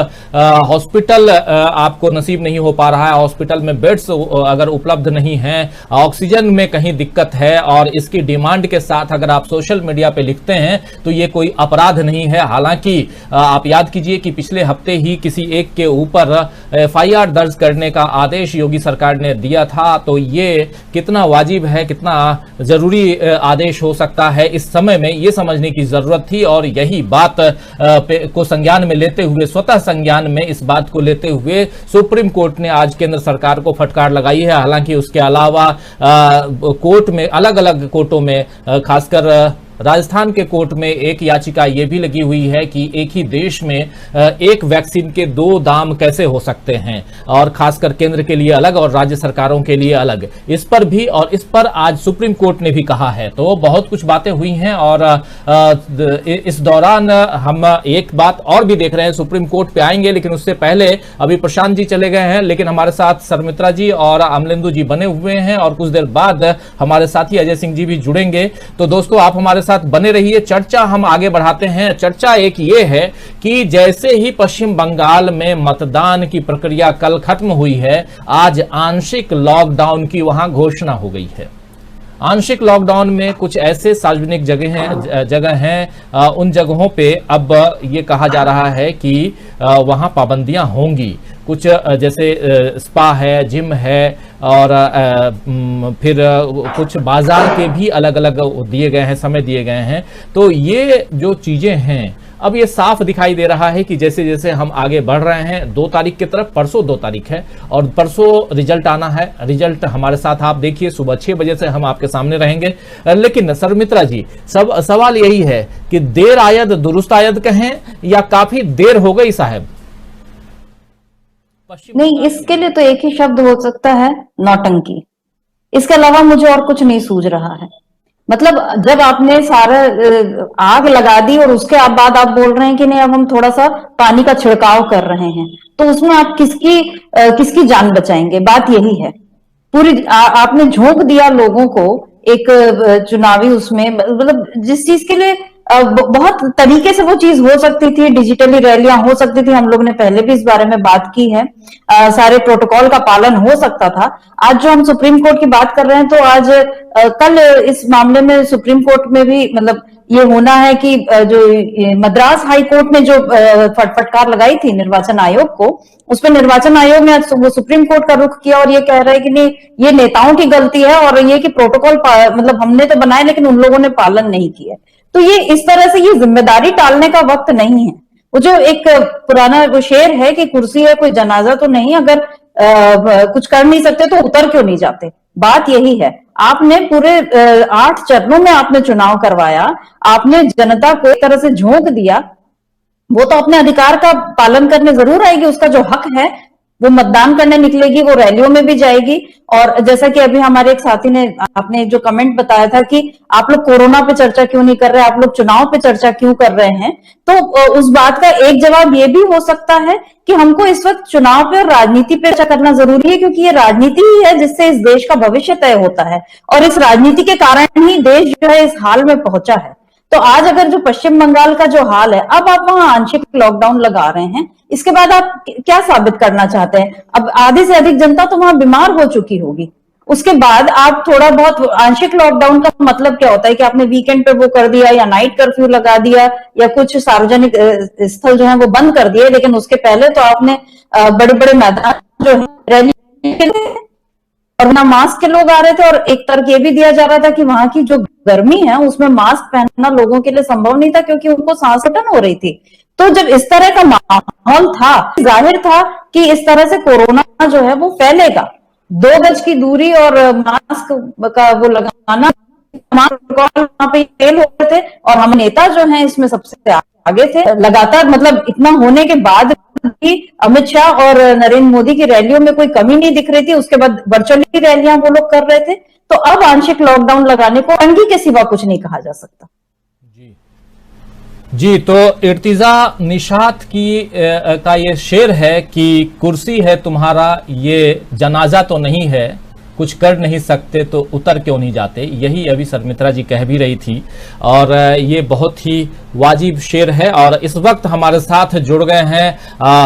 हॉस्पिटल आपको नसीब नहीं हो पा रहा है, हॉस्पिटल में बेड्स अगर उपलब्ध नहीं है, ऑक्सीजन में कहीं दिक्कत है, और इसकी डिमांड के साथ अगर आप सोशल मीडिया पे लिखते हैं तो ये कोई अपराध नहीं है। हालांकि आप याद कीजिए कि पिछले हफ्ते ही किसी एक के ऊपर एफआईआर दर्ज करने का आदेश योगी सरकार ने दिया था। तो ये कितना वाजिब है, कितना जरूरी आदेश हो सकता है इस समय में, ये समझने की जरूरत थी। और यही बात को संज्ञान में लेते हुए, स्वतः संज्ञान में इस बात को लेते हुए सुप्रीम कोर्ट ने आज केंद्र सरकार को फटकार लगाई है। हालांकि उसके अलावा कोर्ट में, अलग अलग कोर्टों में, खासकर राजस्थान के कोर्ट में एक याचिका यह भी लगी हुई है कि एक ही देश में एक वैक्सीन के 2 दाम कैसे हो सकते हैं, और खासकर केंद्र के लिए अलग और राज्य सरकारों के लिए अलग। इस पर भी, और इस पर आज सुप्रीम कोर्ट ने भी कहा है। तो बहुत कुछ बातें हुई हैं, और इस दौरान हम एक बात और भी देख रहे हैं, सुप्रीम कोर्ट पे आएंगे, लेकिन उससे पहले अभी प्रशांत जी चले गए हैं, लेकिन हमारे साथ शर्मित्रा जी और अमलेंदु जी बने हुए हैं, और कुछ देर बाद हमारे साथी अजय सिंह जी भी जुड़ेंगे। तो दोस्तों आप हमारे साथ बने रहिए, चर्चा हम आगे बढ़ाते हैं। चर्चा एक ये है कि जैसे ही पश्चिम बंगाल में मतदान की प्रक्रिया कल खत्म हुई है, आज आंशिक लॉकडाउन की वहां घोषणा हो गई है। आंशिक लॉकडाउन में कुछ ऐसे सार्वजनिक जगह हैं, उन जगहों पे अब ये कहा जा रहा है कि वहां पाबंदियां होंगी। कुछ जैसे स्पा है, जिम है, और फिर कुछ बाजार के भी अलग अलग दिए गए हैं, समय दिए गए हैं। तो ये जो चीजें हैं, अब ये साफ दिखाई दे रहा है कि जैसे जैसे हम आगे बढ़ रहे हैं 2 तारीख की तरफ, परसों 2 तारीख है और परसों रिजल्ट आना है। रिजल्ट हमारे साथ आप देखिए, सुबह 6 बजे से हम आपके सामने रहेंगे। लेकिन शर्मित्रा जी, सवाल यही है कि देर आयद दुरुस्त आयद कहें या काफी देर हो गई साहब? नहीं, इसके लिए तो एक ही शब्द हो सकता है, नौटंकी। इसके अलावा मुझे और कुछ नहीं सूझ रहा है। मतलब जब आपने सारा आग लगा दी और उसके बाद आप बोल रहे हैं कि नहीं अब हम थोड़ा सा पानी का छिड़काव कर रहे हैं, तो उसमें आप किसकी जान बचाएंगे? बात यही है। पूरी आपने झोंक दिया लोगों को एक चुनावी उसमें, मतलब जिस चीज के लिए बहुत तरीके से वो चीज हो सकती थी, डिजिटली रैलियां हो सकती थी, हम लोग ने पहले भी इस बारे में बात की है, सारे प्रोटोकॉल का पालन हो सकता था। आज जो हम सुप्रीम कोर्ट की बात कर रहे हैं, तो आज कल इस मामले में सुप्रीम कोर्ट में भी मतलब ये होना है कि जो मद्रास हाई कोर्ट ने जो फटकार लगाई थी निर्वाचन आयोग को, उस पर निर्वाचन आयोग ने वो सुप्रीम कोर्ट का रुख किया और ये कह रहा है कि नहीं, ये नेताओं की गलती है और ये कि प्रोटोकॉल मतलब हमने तो बनाए लेकिन उन लोगों ने पालन नहीं किया। तो ये इस तरह से ये जिम्मेदारी टालने का वक्त नहीं है। वो जो एक पुराना वो शेर है कि कुर्सी है कोई जनाजा तो नहीं, अगर कुछ कर नहीं सकते तो उतर क्यों नहीं जाते। बात यही है, आपने पूरे 8 चरणों में आपने चुनाव करवाया, आपने जनता को एक तरह से झोंक दिया, वो तो अपने अधिकार का पालन करने जरूर आएगी, उसका जो हक है वो मतदान करने निकलेगी, वो रैलियों में भी जाएगी। और जैसा कि अभी हमारे एक साथी ने आपने जो कमेंट बताया था कि आप लोग कोरोना पे चर्चा क्यों नहीं कर रहे, आप लोग चुनाव पे चर्चा क्यों कर रहे हैं, तो उस बात का एक जवाब ये भी हो सकता है कि हमको इस वक्त चुनाव पे और राजनीति पे चर्चा करना जरूरी है, क्योंकि ये राजनीति ही है जिससे इस देश का भविष्य तय होता है और इस राजनीति के कारण ही देश जो है इस हाल में पहुंचा है। तो आज अगर जो पश्चिम बंगाल का जो हाल है, अब आप वहां आंशिक लॉकडाउन लगा रहे हैं, इसके बाद आप क्या साबित करना चाहते हैं? अब आधे से अधिक जनता तो वहां बीमार हो चुकी होगी, उसके बाद आप थोड़ा बहुत आंशिक लॉकडाउन का मतलब क्या होता है कि आपने वीकेंड पे वो कर दिया या नाइट कर्फ्यू लगा दिया या कुछ सार्वजनिक स्थल जो है वो बंद कर दिए, लेकिन उसके पहले तो आपने बड़े बड़े मैदान जो है रैली के लिए और ना मास्क के लोग आ रहे थे, और एक तर्क ये भी दिया जा रहा था कि वहां की जो गर्मी है उसमें मास्क पहनना लोगों के लिए संभव नहीं था क्योंकि उनको सांस घुटन हो रही थी। तो जब इस तरह का माहौल था, जाहिर था कि इस तरह से कोरोना जो है वो फैलेगा। 2 गज की दूरी और मास्क का वो लगाना, तमाम प्रोटोकॉल वहां पे फेल हो गए थे और हम नेता जो हैं इसमें सबसे आगे थे। लगातार मतलब इतना होने के बाद भी अमित शाह और नरेंद्र मोदी की रैलियों में कोई कमी नहीं दिख रही थी, उसके बाद वर्चुअली रैलियां वो लोग कर रहे थे। तो अब आंशिक लॉकडाउन लगाने को अंगी के सिवा कुछ नहीं कहा जा सकता। जी, तो इर्तिजा निशात की का ये शेर है कि कुर्सी है तुम्हारा, ये जनाजा तो नहीं है, कुछ कर नहीं सकते तो उतर क्यों नहीं जाते। यही अभी शर्मित्रा जी कह भी रही थी और ये बहुत ही वाजिब शेर है। और इस वक्त हमारे साथ जुड़ गए हैं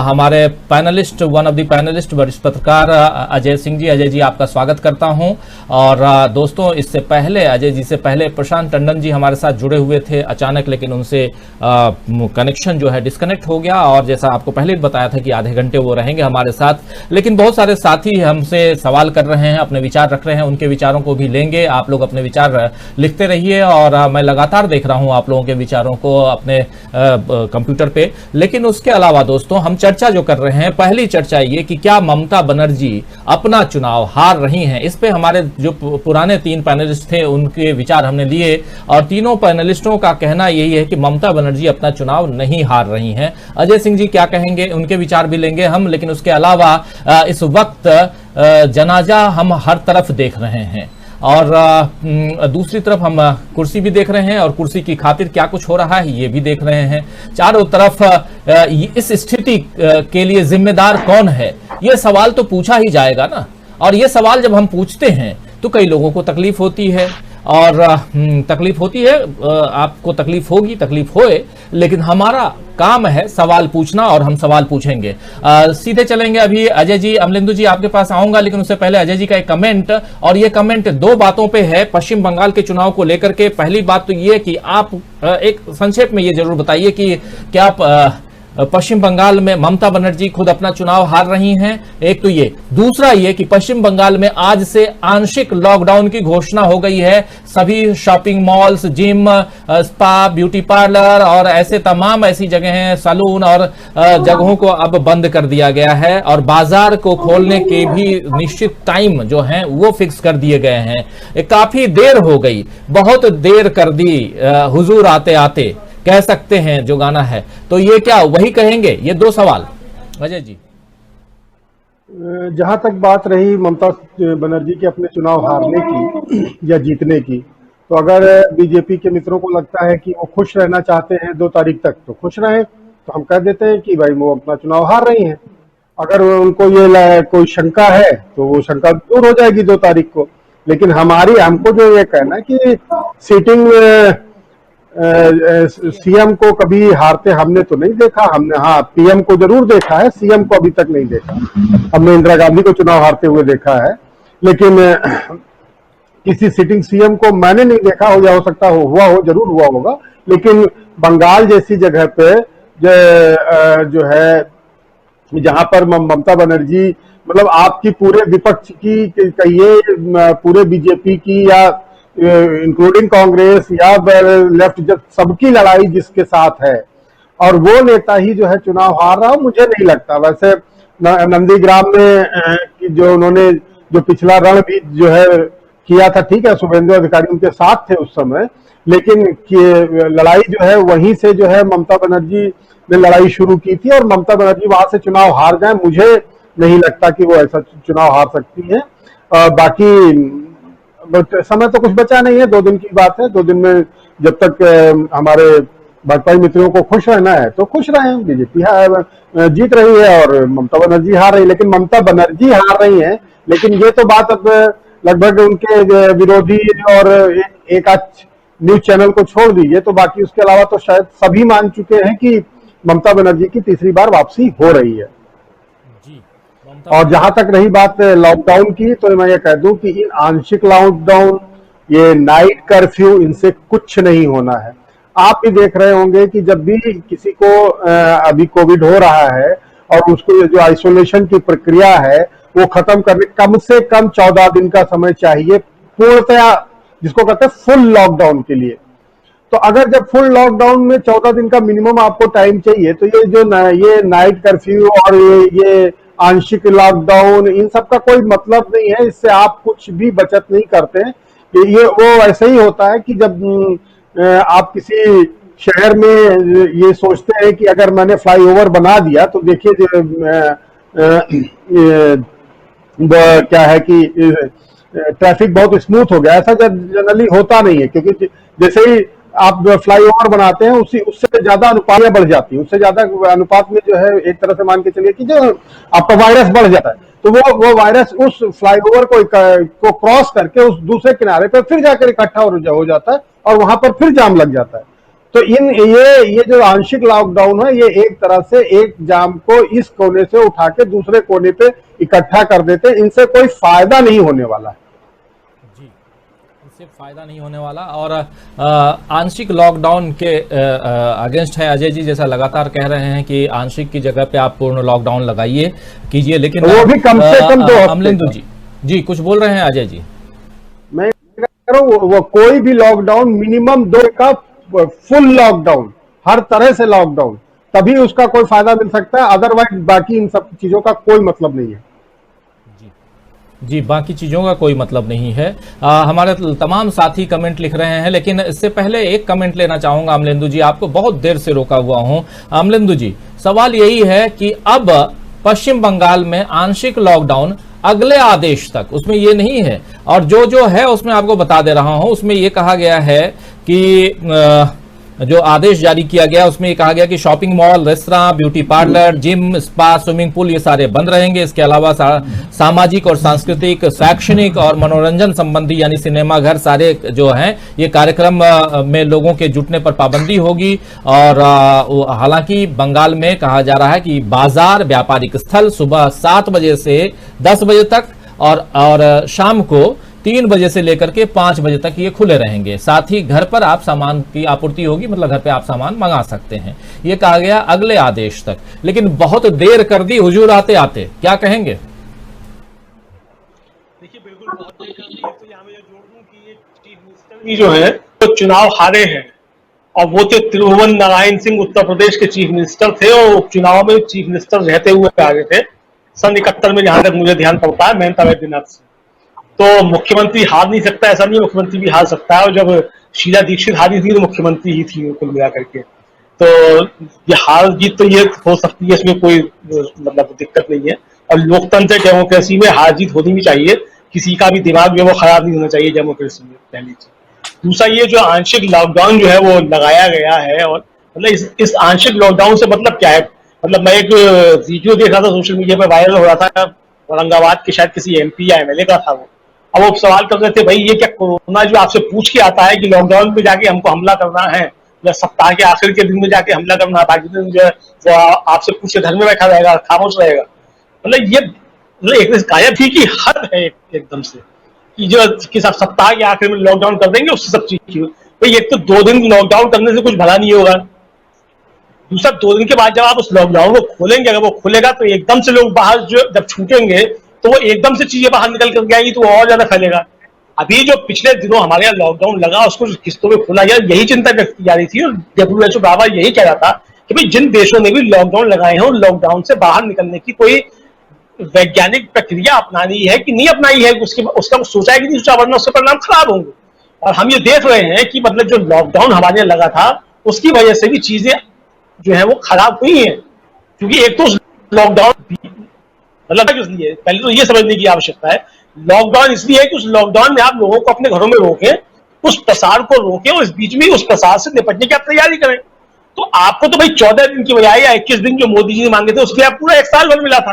हमारे panelist, one of the panelist, वरिष्ठ पत्रकार अजय सिंह जी। अजय जी, आपका स्वागत करता हूं। और दोस्तों, इससे पहले अजय जी से पहले प्रशांत टंडन जी हमारे साथ जुड़े हुए थे अचानक, लेकिन उनसे कनेक्शन जो है डिस्कनेक्ट हो गया और जैसा आपको पहले बताया था कि आधे घंटे वो रहेंगे हमारे साथ। लेकिन बहुत सारे साथी हमसे सवाल कर रहे हैं, अपने विचार रख रहे हैं, उनके विचारों को भी लेंगे। आप लोग अपने विचार लिखते रहिए और मैं लगातार देख रहा हूं आप लोगों के विचारों को अपने कंप्यूटर पे। लेकिन उसके अलावा दोस्तों, हम चर्चा जो कर रहे हैं, पहली चर्चा ये कि क्या ममता बनर्जी अपना चुनाव हार रही हैं। इस पे हमारे जो पुराने 3 पैनलिस्ट थे उनके विचार हमने लिए और तीनों पैनलिस्टों का कहना यही है कि ममता बनर्जी अपना चुनाव नहीं हार रही हैं। अजय सिंह जी क्या कहेंगे, उनके विचार भी लेंगे हम। लेकिन उसके अलावा इस वक्त जनाजा हम हर तरफ देख रहे हैं और दूसरी तरफ हम कुर्सी भी देख रहे हैं और कुर्सी की खातिर क्या कुछ हो रहा है ये भी देख रहे हैं। चारों तरफ इस स्थिति के लिए जिम्मेदार कौन है, ये सवाल तो पूछा ही जाएगा ना। और ये सवाल जब हम पूछते हैं तो कई लोगों को तकलीफ होती है और तकलीफ होती है, आपको तकलीफ होगी, तकलीफ होए, लेकिन हमारा काम है सवाल पूछना और हम सवाल पूछेंगे। सीधे चलेंगे अभी अजय जी, अमलेंदु जी आपके पास आऊंगा, लेकिन उससे पहले अजय जी का एक कमेंट, और ये कमेंट 2 बातों पे है पश्चिम बंगाल के चुनाव को लेकर के। पहली बात तो ये कि आप एक संक्षेप में ये जरूर बताइए कि क्या आप पश्चिम बंगाल में ममता बनर्जी खुद अपना चुनाव हार रही हैं, एक तो ये। दूसरा ये कि पश्चिम बंगाल में आज से आंशिक लॉकडाउन की घोषणा हो गई है। सभी shopping malls, gym, spa, beauty parlour और ऐसे तमाम ऐसी जगह हैं, सैलून और जगहों को अब बंद कर दिया गया है और बाजार को खोलने के भी निश्चित टाइम जो है वो फिक्स कर दिए गए हैं। काफी देर हो गई, बहुत देर कर दी हुजूर आते आते, कह सकते हैं जो गाना है। तो ये क्या वही कहेंगे? ये 2 सवाल अजय जी। जहां तक बात रही ममता बनर्जी के अपने चुनाव हारने की या जीतने की, तो अगर बीजेपी के मित्रों को लगता है कि वो खुश रहना चाहते हैं 2 तारीख तक, तो खुश रहें, तो हम कह देते हैं कि भाई वो अपना चुनाव हार रही हैं। अगर उनको ये कोई शंका है तो वो शंका दूर हो जाएगी 2 तारीख को। लेकिन हमको जो ये कहना है कि सीटिंग सीएम को कभी हारते हमने तो नहीं देखा। हमने हाँ पीएम को जरूर देखा है, सीएम को अभी तक नहीं देखा। हमने इंदिरा गांधी को चुनाव हारते हुए देखा है, लेकिन किसी सिटिंग सीएम को मैंने नहीं देखा हो, या हो सकता हो हुआ हो, जरूर हुआ होगा। लेकिन बंगाल जैसी जगह पे जो है जहां पर ममता बनर्जी मतलब आपकी पूरे विपक्ष की कहिए, पूरे बीजेपी की या इंक्लूडिंग कांग्रेस या लेफ्ट, जब सबकी लड़ाई जिसके साथ है और वो नेता ही जो है चुनाव हार रहा हो, मुझे नहीं लगता। वैसे नंदीग्राम में जो उन्होंने जो पिछला रण भी जो है किया था, ठीक है, शुभेंदु अधिकारी उनके साथ थे उस समय, लेकिन लड़ाई जो है वहीं से जो है ममता बनर्जी ने लड़ाई शुरू की थी और ममता बनर्जी वहां से चुनाव हार जाए, मुझे नहीं लगता कि वो ऐसा चुनाव हार सकती है। बाकी समय तो कुछ बचा नहीं है, 2 दिन की बात है। 2 दिन में जब तक हमारे भाजपा मित्रों को खुश रहना है तो खुश रहे। बीजेपी जीत रही है और ममता बनर्जी हार रही है, लेकिन ममता बनर्जी हार रही है, लेकिन ये तो बात अब लगभग उनके विरोधी और एक आध न्यूज चैनल को छोड़ दीजिए, तो बाकी उसके अलावा तो शायद सभी मान चुके हैं कि ममता बनर्जी की तीसरी बार वापसी हो रही है। और जहां तक रही बात लॉकडाउन की, तो मैं ये कह दूं कि इन आंशिक लॉकडाउन, ये नाइट कर्फ्यू, इनसे कुछ नहीं होना है। आप भी देख रहे होंगे कि जब भी किसी को अभी कोविड हो रहा है और उसको जो आइसोलेशन की प्रक्रिया है वो खत्म करने कम से कम 14 दिन का समय चाहिए पूर्णतया, जिसको कहते हैं फुल लॉकडाउन के लिए। तो अगर जब फुल लॉकडाउन में 14 दिन का मिनिमम आपको टाइम चाहिए, तो ये नाइट कर्फ्यू और ये आंशिक लॉकडाउन, इन सब का कोई मतलब नहीं है। इससे आप कुछ भी बचत नहीं करते हैं। ये वो ऐसे ही होता है कि जब आप किसी शहर में ये सोचते हैं कि अगर मैंने फ्लाईओवर बना दिया तो देखिए क्या है कि ट्रैफिक बहुत स्मूथ हो गया। ऐसा जनरली होता नहीं है, क्योंकि जैसे ही आप फ्लाईओवर बनाते हैं उससे ज्यादा अनुपात बढ़ जाती है, उससे ज्यादा अनुपात में जो है एक तरह से मान के चलिए कि जो आपका वायरस बढ़ जाता है, तो वो वायरस उस फ्लाईओवर को क्रॉस करके उस दूसरे किनारे पर फिर जाकर इकट्ठा हो जाता है और वहां पर फिर जाम लग जाता है। तो ये जो आंशिक लॉकडाउन है, ये एक तरह से एक जाम को इस कोने से उठा के दूसरे कोने पे इकट्ठा कर देते हैं। इनसे कोई फायदा नहीं होने वाला है जी, इससे फायदा नहीं होने वाला। और आंशिक लॉकडाउन के अगेंस्ट है अजय जी, जैसा लगातार कह रहे हैं कि आंशिक की जगह पे आप पूर्ण लॉकडाउन लगाइए कीजिए, लेकिन वो भी कम से कम 2 हफ्ते। अमलेंदु जी कुछ बोल रहे हैं अजय जी? मैं कह रहा हूं वो कोई भी लॉकडाउन मिनिमम 2 का फुल लॉकडाउन, हर तरह से लॉकडाउन, तभी उसका कोई फायदा मिल सकता है। अदरवाइज बाकी इन सब चीजों का कोई मतलब नहीं है। जी, बाकी चीजों का कोई मतलब नहीं है। हमारे तमाम साथी कमेंट लिख रहे हैं, लेकिन इससे पहले एक कमेंट लेना चाहूंगा अमलेंदु जी, आपको बहुत देर से रोका हुआ हूं। अमलेंदु जी, सवाल यही है कि अब पश्चिम बंगाल में आंशिक लॉकडाउन अगले आदेश तक, उसमें ये नहीं है, और जो है उसमें आपको बता दे रहा हूं, उसमें ये कहा गया है कि जो आदेश जारी किया गया उसमें ये कहा गया कि shopping mall, restaurant, beauty parlour, gym, spa, swimming pool ये सारे बंद रहेंगे। इसके अलावा सामाजिक और सांस्कृतिक, शैक्षणिक और मनोरंजन संबंधी यानी सिनेमा घर सारे जो हैं ये कार्यक्रम में लोगों के जुटने पर पाबंदी होगी। और हालांकि बंगाल में कहा जा रहा है कि बाजार, व्यापारिक स्थल सुबह 7 बजे से 10 बजे तक और शाम को 3 बजे से लेकर के 5 बजे तक ये खुले रहेंगे। साथ ही घर पर आप सामान की आपूर्ति होगी, मतलब घर पे आप सामान मंगा सकते हैं। ये कहा गया अगले आदेश तक, लेकिन बहुत देर कर दी हुजूर आते आते, क्या कहेंगे? देखिए बिल्कुल बहुत देर कर दी। तो यहाँ मैं जोड़ दूं कि ये चीफ मिनिस्टर भी जो है तो चुनाव हारे हैं, और वो तो त्रिभुवन नारायण सिंह उत्तर प्रदेश के चीफ मिनिस्टर थे और उपचुनाव में चीफ मिनिस्टर रहते हुए आगे थे सन 71 में, जहां तक मुझे ध्यान पड़ता है, मेहता वैद्यनाथ से। तो मुख्यमंत्री हार नहीं सकता, ऐसा नहीं, मुख्यमंत्री भी हार सकता है। और जब शीला दीक्षित हारी थी तो मुख्यमंत्री ही थी कुल मिला करके। तो ये हार जीत तो ये हो सकती है, इसमें कोई मतलब दिक्कत नहीं है। और लोकतंत्र डेमोक्रेसी में हार जीत होनी भी चाहिए, किसी का भी दिमाग जो है वो खराब नहीं होना चाहिए डेमोक्रेसी में, पहली चीज। दूसरा, ये जो आंशिक लॉकडाउन जो है वो लगाया गया है, और मतलब इस आंशिक लॉकडाउन से मतलब क्या है? मतलब मैं एक वीडियो देख रहा था सोशल मीडिया पर, वायरल हो रहा था, औरंगाबाद के शायद किसी MP या MLA का था वो। अब वो सवाल कर रहे थे, भाई ये क्या कोरोना जो आपसे पूछ के आता है कि लॉकडाउन में जाके हमको हमला करना है, या सप्ताह के आखिर के दिन में जाके हमला करना, बाकी दिन जो है वो आपसे पूछ के घर में बैठा रहेगा, खामोश रहेगा। मतलब ये एक गायब ही की हद है एकदम से, कि जो कि सप्ताह के आखिर में लॉकडाउन कर देंगे उससे सब चीज की। भाई एक तो 2 दिन लॉकडाउन करने से कुछ भला नहीं होगा, दूसरा 2 दिन के बाद जब आप उस लॉकडाउन को खोलेंगे, अगर वो खुलेगा तो एकदम से लोग बाहर जो जब छूटेंगे तो वो एकदम से चीजें बाहर निकल कर आएंगी तो वो और ज्यादा फैलेगा। अभी जो पिछले दिनों हमारे यहाँ लॉकडाउन लगा उसको किस्तों में खोला गया, यही चिंता व्यक्त की जा रही थी और WHO बाबा यही कह रहा था कि भाई जिन देशों ने भी लॉकडाउन लगाए हैं लॉकडाउन से बाहर निकलने की कोई वैज्ञानिक प्रक्रिया अपनानी है कि नहीं अपनाई है, उसका सोचा है कि नहीं सोचा, वरना उसके परिणाम खराब होंगे। और हम ये देख रहे हैं कि मतलब जो लॉकडाउन हमारे यहाँ लगा था उसकी वजह से भी चीजें जो है वो खराब हुई है, क्योंकि एक तो लॉकडाउन मतलब इसलिए पहले तो ये समझने की आवश्यकता है, लॉकडाउन इसलिए है कि उस लॉकडाउन में आप लोगों को अपने घरों में रोकें, उस प्रसार को रोकें और इस बीच में उस प्रसार से निपटने की आप तैयारी करें। तो आपको तो भाई 14 दिन की बजाय या 21 दिन जो मोदी जी ने मांगे थे उसके लिए आप पूरा 1 साल भर मिला था।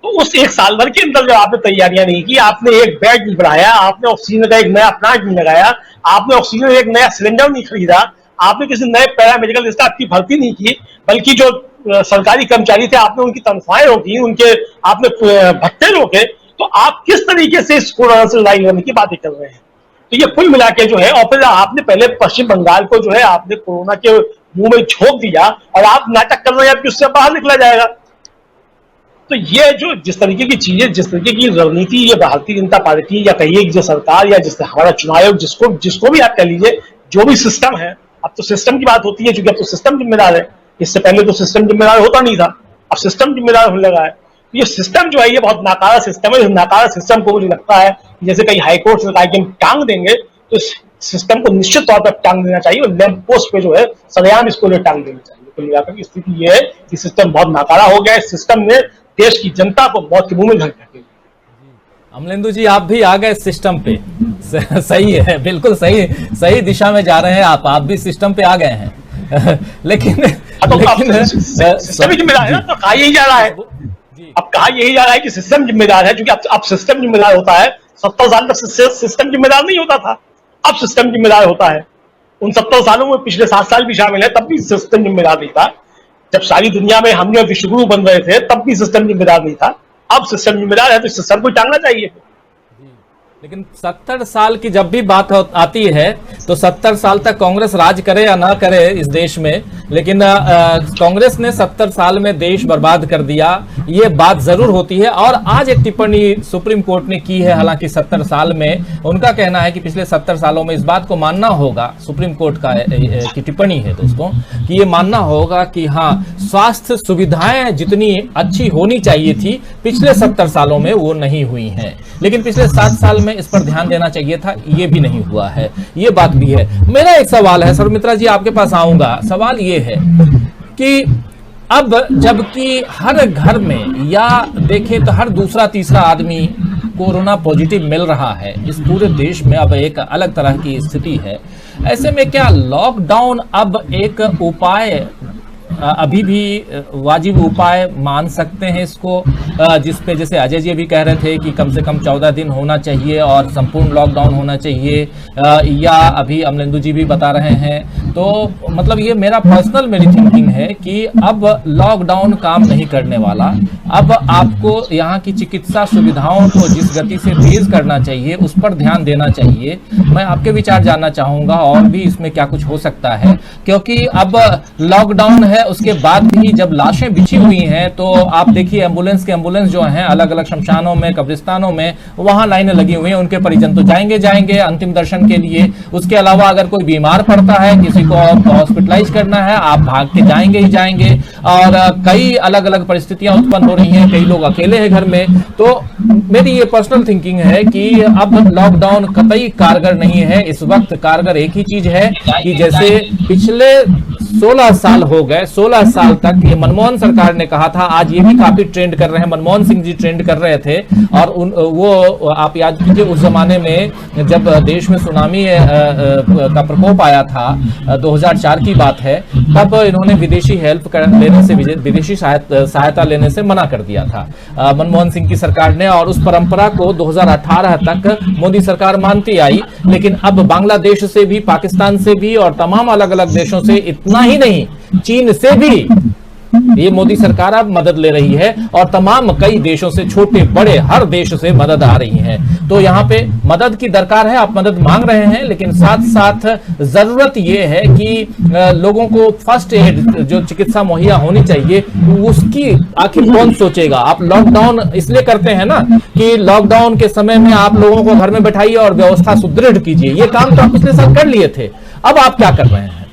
तो उस 1 साल भर के अंदर जब आपने तैयारियां नहीं की, आपने एक बेड नहीं बढ़ाया, आपने ऑक्सीजन का एक नया प्लांट नहीं लगाया, आपने ऑक्सीजन एक नया सिलेंडर नहीं खरीदा, आपने किसी नए पैरामेडिकल स्टाफ की भर्ती नहीं की, बल्कि जो सरकारी कर्मचारी थे आपने उनकी तनख्वाहें रोकी, उनके आपने भत्ते रोके, तो आप किस तरीके से इस कोरोना से लड़ाई लड़ने की बातें कर रहे हैं। तो ये कुल मिला के जो है, और फिर आपने पहले पश्चिम बंगाल को जो है आपने कोरोना के मुंह में झोंक दिया और आप नाटक कर रहे हैं कि उससे बाहर निकला जाएगा। तो ये जो जिस तरीके की चीजें, जिस तरीके की रणनीति ये भारतीय जनता पार्टी या कहिए जो सरकार या जिससे हमारा चुनाव आयोग जिसको भी आप कह लीजिए, जो भी सिस्टम है, अब तो सिस्टम की बात होती है क्योंकि अब तो सिस्टम जिम्मेदार है, इससे पहले तो सिस्टम जिम्मेदार होता नहीं था, अब सिस्टम जिम्मेदार होने लगा है। ये सिस्टम जो है ये बहुत नाकारा सिस्टम है। इस नाकारा सिस्टम को मुझे लगता है जैसे कहीं हाईकोर्ट से कहा कि हम टांग देंगे, तो इस सिस्टम को निश्चित तौर पर टांग देना चाहिए और लैंप पोस्ट पे जो है सरेआम इसको टांग देना चाहिए। तो मिलाकर की स्थिति ये है कि सिस्टम बहुत नाकारा हो गया है, सिस्टम ने देश की जनता को मौत के मुंह में धकेल। अमलेंदु जी आप भी आ गए सिस्टम पे, सही है, बिल्कुल सही दिशा में जा रहे हैं आप भी सिस्टम पे आ गए हैं। लेकिन सिस्टम ही जिम्मेदार है ना, तो कहा यही जा रहा है, अब कहा यही जा रहा है कि सिस्टम जिम्मेदार है, क्योंकि अब सिस्टम जिम्मेदार होता है। 70 साल तक सिस्टम जिम्मेदार नहीं होता था, अब सिस्टम जिम्मेदार होता है। उन 70 सालों में पिछले 7 साल भी शामिल है, तब भी सिस्टम जिम्मेदार नहीं था। जब सारी दुनिया में हम जो विश्वगुरु बन रहे थे तब भी सिस्टम जिम्मेदार नहीं था, अब सिस्टम जिम्मेदार है, तो सिस्टम को टांगना चाहिए। लेकिन 70 साल की जब भी बात आती है तो 70 साल तक कांग्रेस राज करे या ना करे इस देश में, लेकिन कांग्रेस ने 70 साल में देश बर्बाद कर दिया, ये बात जरूर होती है। और आज एक टिप्पणी सुप्रीम कोर्ट ने की है, हालांकि 70 साल में उनका कहना है कि पिछले 70 सालों में इस बात को मानना होगा, सुप्रीम कोर्ट का की टिप्पणी है दोस्तों, कि ये मानना होगा कि हाँ स्वास्थ्य सुविधाएं जितनी अच्छी होनी चाहिए थी पिछले 70 सालों में वो नहीं हुई हैं, लेकिन पिछले 7 साल में इस पर ध्यान देना चाहिए था, ये भी नहीं हुआ है, ये बात भी है। मेरा एक सवाल है सर्वमित्रा जी, आपके पास आऊंगा। सवाल ये है कि अब जबकि हर घर में या देखें तो हर दूसरा तीसरा आदमी कोरोना पॉजिटिव मिल रहा है, इस पूरे देश में अब एक अलग तरह की स्थिति है, ऐसे में क्या लॉकडाउन अब एक उपाय अभी भी वाजिब उपाय मान सकते हैं इसको, जिसपे जैसे अजय जी भी कह रहे थे कि कम से कम 14 दिन होना चाहिए और संपूर्ण लॉकडाउन होना चाहिए, या अभी अमलेंदु जी भी बता रहे हैं, तो मतलब ये मेरी थिंकिंग है कि अब लॉकडाउन काम नहीं करने वाला, अब आपको यहाँ की चिकित्सा सुविधाओं को जिस गति से तेज करना चाहिए उस पर ध्यान देना चाहिए। मैं आपके विचार जानना चाहूंगा और भी इसमें क्या कुछ हो सकता है, क्योंकि अब लॉकडाउन है, उसके बाद भी जब लाशें बिछी हुई हैं तो आप देखिए एम्बुलेंस जो हैं अलग अलग शमशानों में, कब्रिस्तानों में, वहां लाइनें लगी हुई हैं, उनके परिजन तो जाएंगे अंतिम दर्शन के लिए। उसके अलावा अगर कोई बीमार पड़ता है, किसी को हॉस्पिटलाइज करना है, आप भाग के जाएंगे ही जाएंगे, और कई अलग अलग परिस्थितियां उत्पन्न हो रही हैं, कई लोग अकेले हैं घर में। तो मेरी ये पर्सनल थिंकिंग है कि अब लॉकडाउन कतई कारगर नहीं है, इस वक्त कारगर एक ही चीज है कि जैसे पिछले 16 साल हो गए, 16 साल तक ये मनमोहन सरकार ने कहा था, आज ये भी काफी ट्रेंड कर रहे हैं, मनमोहन सिंह जी ट्रेंड कर रहे थे। और वो आप याद कीजिए उस जमाने में जब देश में सुनामी का प्रकोप आया था, 2004 की बात है, तब इन्होंने विदेशी हेल्प लेने से, विदेशी सहायता लेने से मना कर दिया था मनमोहन सिंह की सरकार ने। और उस परंपरा को 2018 तक मोदी सरकार मानती आई। लेकिन अब बांग्लादेश से भी, पाकिस्तान से भी और तमाम अलग अलग देशों से, इतना ही नहीं चीन से भी ये मोदी सरकार अब मदद ले रही है। और तमाम कई देशों से, छोटे बड़े हर देश से मदद आ रही है। तो यहाँ पे मदद की दरकार है, आप मदद मांग रहे हैं, लेकिन साथ साथ जरूरत यह है कि लोगों को फर्स्ट एड जो चिकित्सा मुहैया होनी चाहिए, उसकी आखिर कौन सोचेगा। आप लॉकडाउन इसलिए करते हैं ना कि लॉकडाउन के समय में आप लोगों को घर में बैठाइए और व्यवस्था सुदृढ़ कीजिए। ये काम तो आप पिछले साल कर लिए थे, अब आप क्या कर रहे हैं?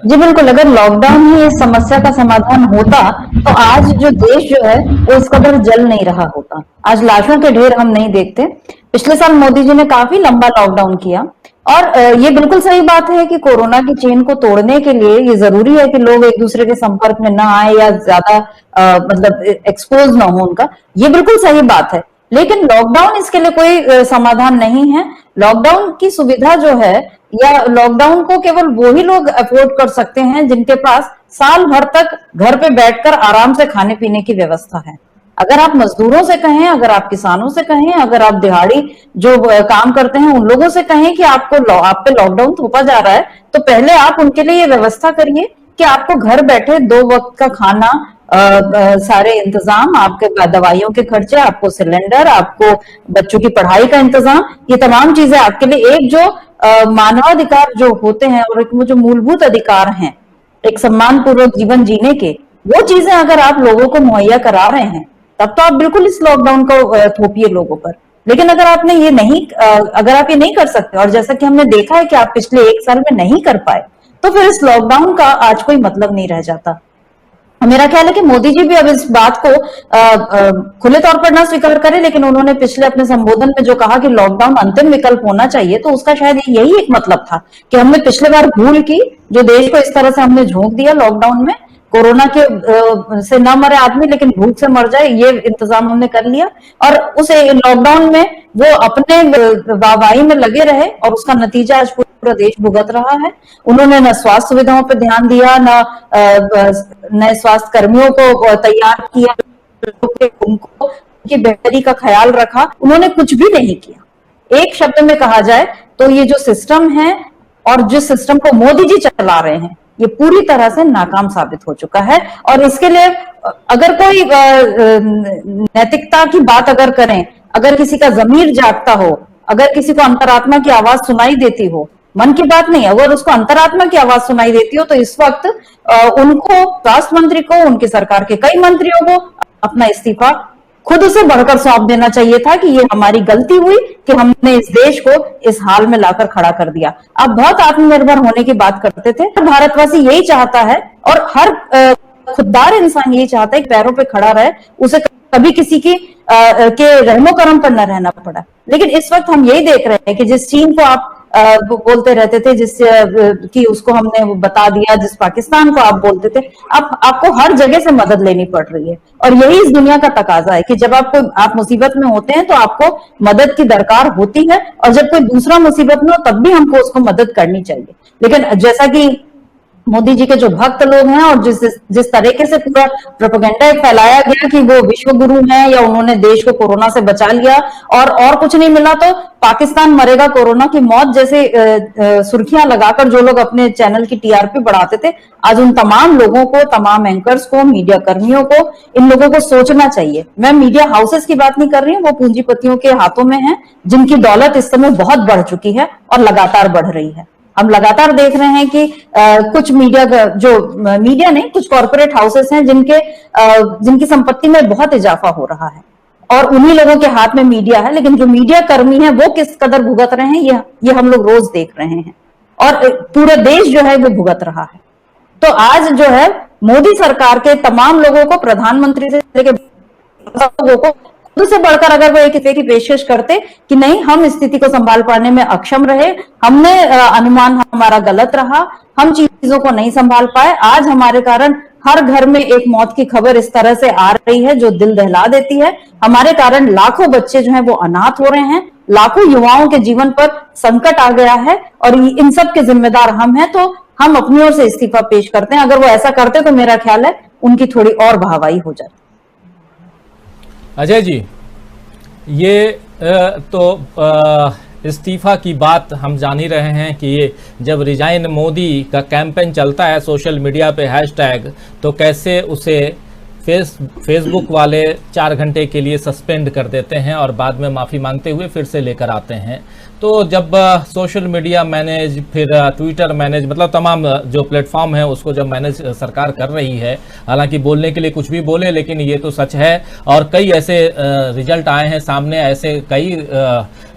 जी बिल्कुल, अगर लॉकडाउन ही इस समस्या का समाधान होता तो आज जो देश जो है वो इस कदर जल नहीं रहा होता, आज लाशों के ढेर हम नहीं देखते। पिछले साल मोदी जी ने काफी लंबा लॉकडाउन किया और ये बिल्कुल सही बात है कि कोरोना की चेन को तोड़ने के लिए ये जरूरी है कि लोग एक दूसरे के संपर्क में ना आए या ज्यादा मतलब एक्सपोज ना हो उनका, ये बिल्कुल सही बात है। लेकिन लॉकडाउन इसके लिए कोई समाधान नहीं है। लॉकडाउन की सुविधा जो है, या लॉकडाउन को केवल वही लोग अफोर्ड कर सकते हैं जिनके पास साल भर तक घर पे बैठकर आराम से खाने पीने की व्यवस्था है। अगर आप मजदूरों से कहें, अगर आप किसानों से कहें, अगर आप दिहाड़ी जो काम करते हैं उन लोगों से कहें कि आप पे लॉकडाउन थोपा जा रहा है, तो पहले आप उनके लिए ये व्यवस्था करिए कि आपको घर बैठे 2 वक्त का खाना, सारे इंतजाम, आपके दवाइयों के खर्चे, आपको सिलेंडर, आपको बच्चों की पढ़ाई का इंतजाम, ये तमाम चीजें आपके लिए एक जो मानवाधिकार जो होते हैं और एक वो जो मूलभूत अधिकार हैं एक सम्मान पूर्वक जीवन जीने के, वो चीजें अगर आप लोगों को मुहैया करा रहे हैं तब तो आप बिल्कुल इस लॉकडाउन को थोपिए लोगों पर। लेकिन अगर आपने ये नहीं अगर आप ये नहीं कर सकते, और जैसा कि हमने देखा है कि आप पिछले 1 साल में नहीं कर पाए, तो फिर इस लॉकडाउन का आज कोई मतलब नहीं रह जाता। मेरा ख्याल है कि मोदी जी भी अब इस बात को खुले तौर पर ना स्वीकार करें, लेकिन उन्होंने पिछले अपने संबोधन में जो कहा कि लॉकडाउन अंतिम विकल्प होना चाहिए, तो उसका शायद यही एक मतलब था कि हमने पिछले बार भूल की, जो देश को इस तरह से हमने झोंक दिया लॉकडाउन में, कोरोना के से न मरे आदमी लेकिन भूख से मर जाए, ये इंतजाम हमने कर लिया। और उस लॉकडाउन में वो अपने वाहवाही में लगे रहे और उसका नतीजा आज पूरा देश भुगत रहा है। उन्होंने न स्वास्थ्य सुविधाओं पर ध्यान दिया, न स्वास्थ्य कर्मियों को तैयार किया, उनको उनकी बेहतरी का ख्याल रखा, उन्होंने कुछ भी नहीं किया। एक शब्द में कहा जाए तो ये जो सिस्टम है और जिस सिस्टम को मोदी जी चला रहे हैं, ये पूरी तरह से नाकाम साबित हो चुका है। और इसके लिए अगर कोई नैतिकता की बात अगर करें, अगर किसी का जमीर जागता हो, अगर किसी को अंतरात्मा की आवाज सुनाई देती हो, मन की बात नहीं, अगर उसको अंतरात्मा की आवाज सुनाई देती हो, तो इस वक्त उनको, स्वास्थ्य मंत्री को, उनकी सरकार के कई मंत्रियों को अपना इस्तीफा खुद से बढ़कर सौंप देना चाहिए था कि ये हमारी गलती हुई कि हमने इस देश को इस हाल में लाकर खड़ा कर दिया। आप बहुत आत्मनिर्भर होने की बात करते थे, भारतवासी यही चाहता है और हर खुददार इंसान यही चाहता है कि पैरों पे खड़ा रहे, उसे कभी किसी की के रहमो करम पर न रहना पड़ा। लेकिन इस वक्त हम यही देख रहे हैं कि जिस चीन को आप बोलते रहते थे, जिस कि उसको हमने बता दिया, जिस पाकिस्तान को आप बोलते थे, अब आपको हर जगह से मदद लेनी पड़ रही है। और यही इस दुनिया का तकाजा है कि जब आप मुसीबत में होते हैं तो आपको मदद की दरकार होती है, और जब कोई दूसरा मुसीबत में हो तब भी हमको उसको मदद करनी चाहिए। लेकिन जैसा कि मोदी जी के जो भक्त लोग हैं और जिस तरीके से पूरा प्रोपेगेंडा फैलाया गया कि वो विश्व गुरु हैं या उन्होंने देश को कोरोना से बचा लिया और कुछ नहीं मिला तो पाकिस्तान मरेगा, कोरोना की मौत जैसे सुर्खियां लगाकर जो लोग अपने चैनल की टीआरपी बढ़ाते थे, आज उन तमाम लोगों को, तमाम एंकर्स को, मीडिया कर्मियों को, इन लोगों को सोचना चाहिए। मैं मीडिया हाउसेस की बात नहीं कर रही हूँ, वो पूंजीपतियों के हाथों में है जिनकी दौलत इस समय बहुत बढ़ चुकी है और लगातार बढ़ रही है। हम लगातार देख रहे हैं कि कुछ मीडिया नहीं, कुछ कॉर्पोरेट हाउसेस हैं जिनकी संपत्ति में बहुत इजाफा हो रहा है और उन्हीं लोगों के हाथ में मीडिया है। लेकिन जो मीडिया कर्मी हैं वो किस कदर भुगत रहे हैं, ये हम लोग रोज देख रहे हैं और पूरा देश जो है वो भुगत रहा है। तो आज जो है मोदी सरकार के तमाम लोगों को, प्रधानमंत्री से लेकर लोगों को से बढ़कर अगर वो एक इस्तीफे की पेशकश करते कि नहीं, हम स्थिति को संभाल पाने में अक्षम रहे, हमने अनुमान हमारा गलत रहा, हम चीजों को नहीं संभाल पाए, आज हमारे कारण हर घर में एक मौत की खबर इस तरह से आ रही है जो दिल दहला देती है, हमारे कारण लाखों बच्चे जो हैं वो अनाथ हो रहे हैं, लाखों युवाओं के जीवन पर संकट आ गया है और इन सब के जिम्मेदार हम हैं, तो हम अपनी ओर से इस्तीफा पेश करते हैं। अगर वो ऐसा करते तो मेरा ख्याल है उनकी थोड़ी और वाहवाही हो जाती। अजय जी, ये इस्तीफा की बात हम जान ही रहे हैं कि ये जब रिजाइन मोदी का कैंपेन चलता है सोशल मीडिया पे हैशटैग, तो कैसे उसे फेसबुक वाले 4 घंटे के लिए सस्पेंड कर देते हैं और बाद में माफ़ी मांगते हुए फिर से लेकर आते हैं। तो जब सोशल मीडिया मैनेज, फिर ट्विटर मैनेज, मतलब तमाम जो प्लेटफॉर्म है उसको जब मैनेज सरकार कर रही है, हालांकि बोलने के लिए कुछ भी बोले लेकिन ये तो सच है, और कई ऐसे रिजल्ट आए हैं सामने, ऐसे कई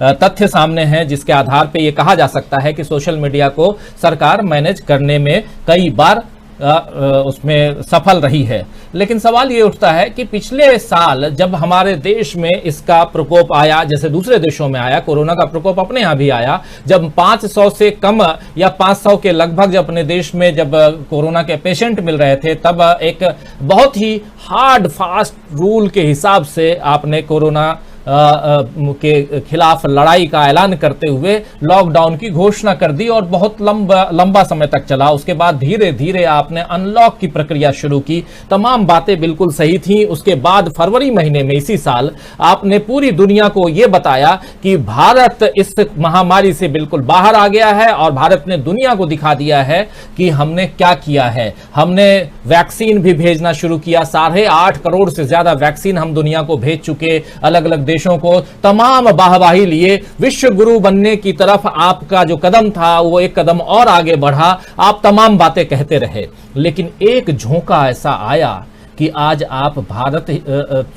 तथ्य सामने हैं जिसके आधार पे ये कहा जा सकता है कि सोशल मीडिया को सरकार मैनेज करने में कई बार उसमें सफल रही है। लेकिन सवाल ये उठता है कि पिछले साल जब हमारे देश में इसका प्रकोप आया, जैसे दूसरे देशों में आया, कोरोना का प्रकोप अपने यहाँ भी आया, जब 500 से कम या 500 के लगभग जब अपने देश में जब कोरोना के पेशेंट मिल रहे थे, तब एक बहुत ही हार्ड फास्ट रूल के हिसाब से आपने कोरोना के खिलाफ लड़ाई का ऐलान करते हुए लॉकडाउन की घोषणा कर दी और बहुत लंबा समय तक चला। उसके बाद धीरे धीरे आपने अनलॉक की प्रक्रिया शुरू की, तमाम बातें बिल्कुल सही थी। उसके बाद फरवरी महीने में इसी साल आपने पूरी दुनिया को यह बताया कि भारत इस महामारी से बिल्कुल बाहर आ गया है और भारत ने दुनिया को दिखा दिया है कि हमने क्या किया है। हमने वैक्सीन भी भेजना शुरू किया, 8.5 करोड़ से ज्यादा वैक्सीन हम दुनिया को भेज चुके, अलग अलग देशों को तमाम वाहवाही लिए। विश्व गुरु बनने की तरफ आपका जो कदम था वो एक कदम और आगे बढ़ा, आप तमाम बातें कहते रहे, लेकिन एक झोंका ऐसा आया कि आज आप भारत,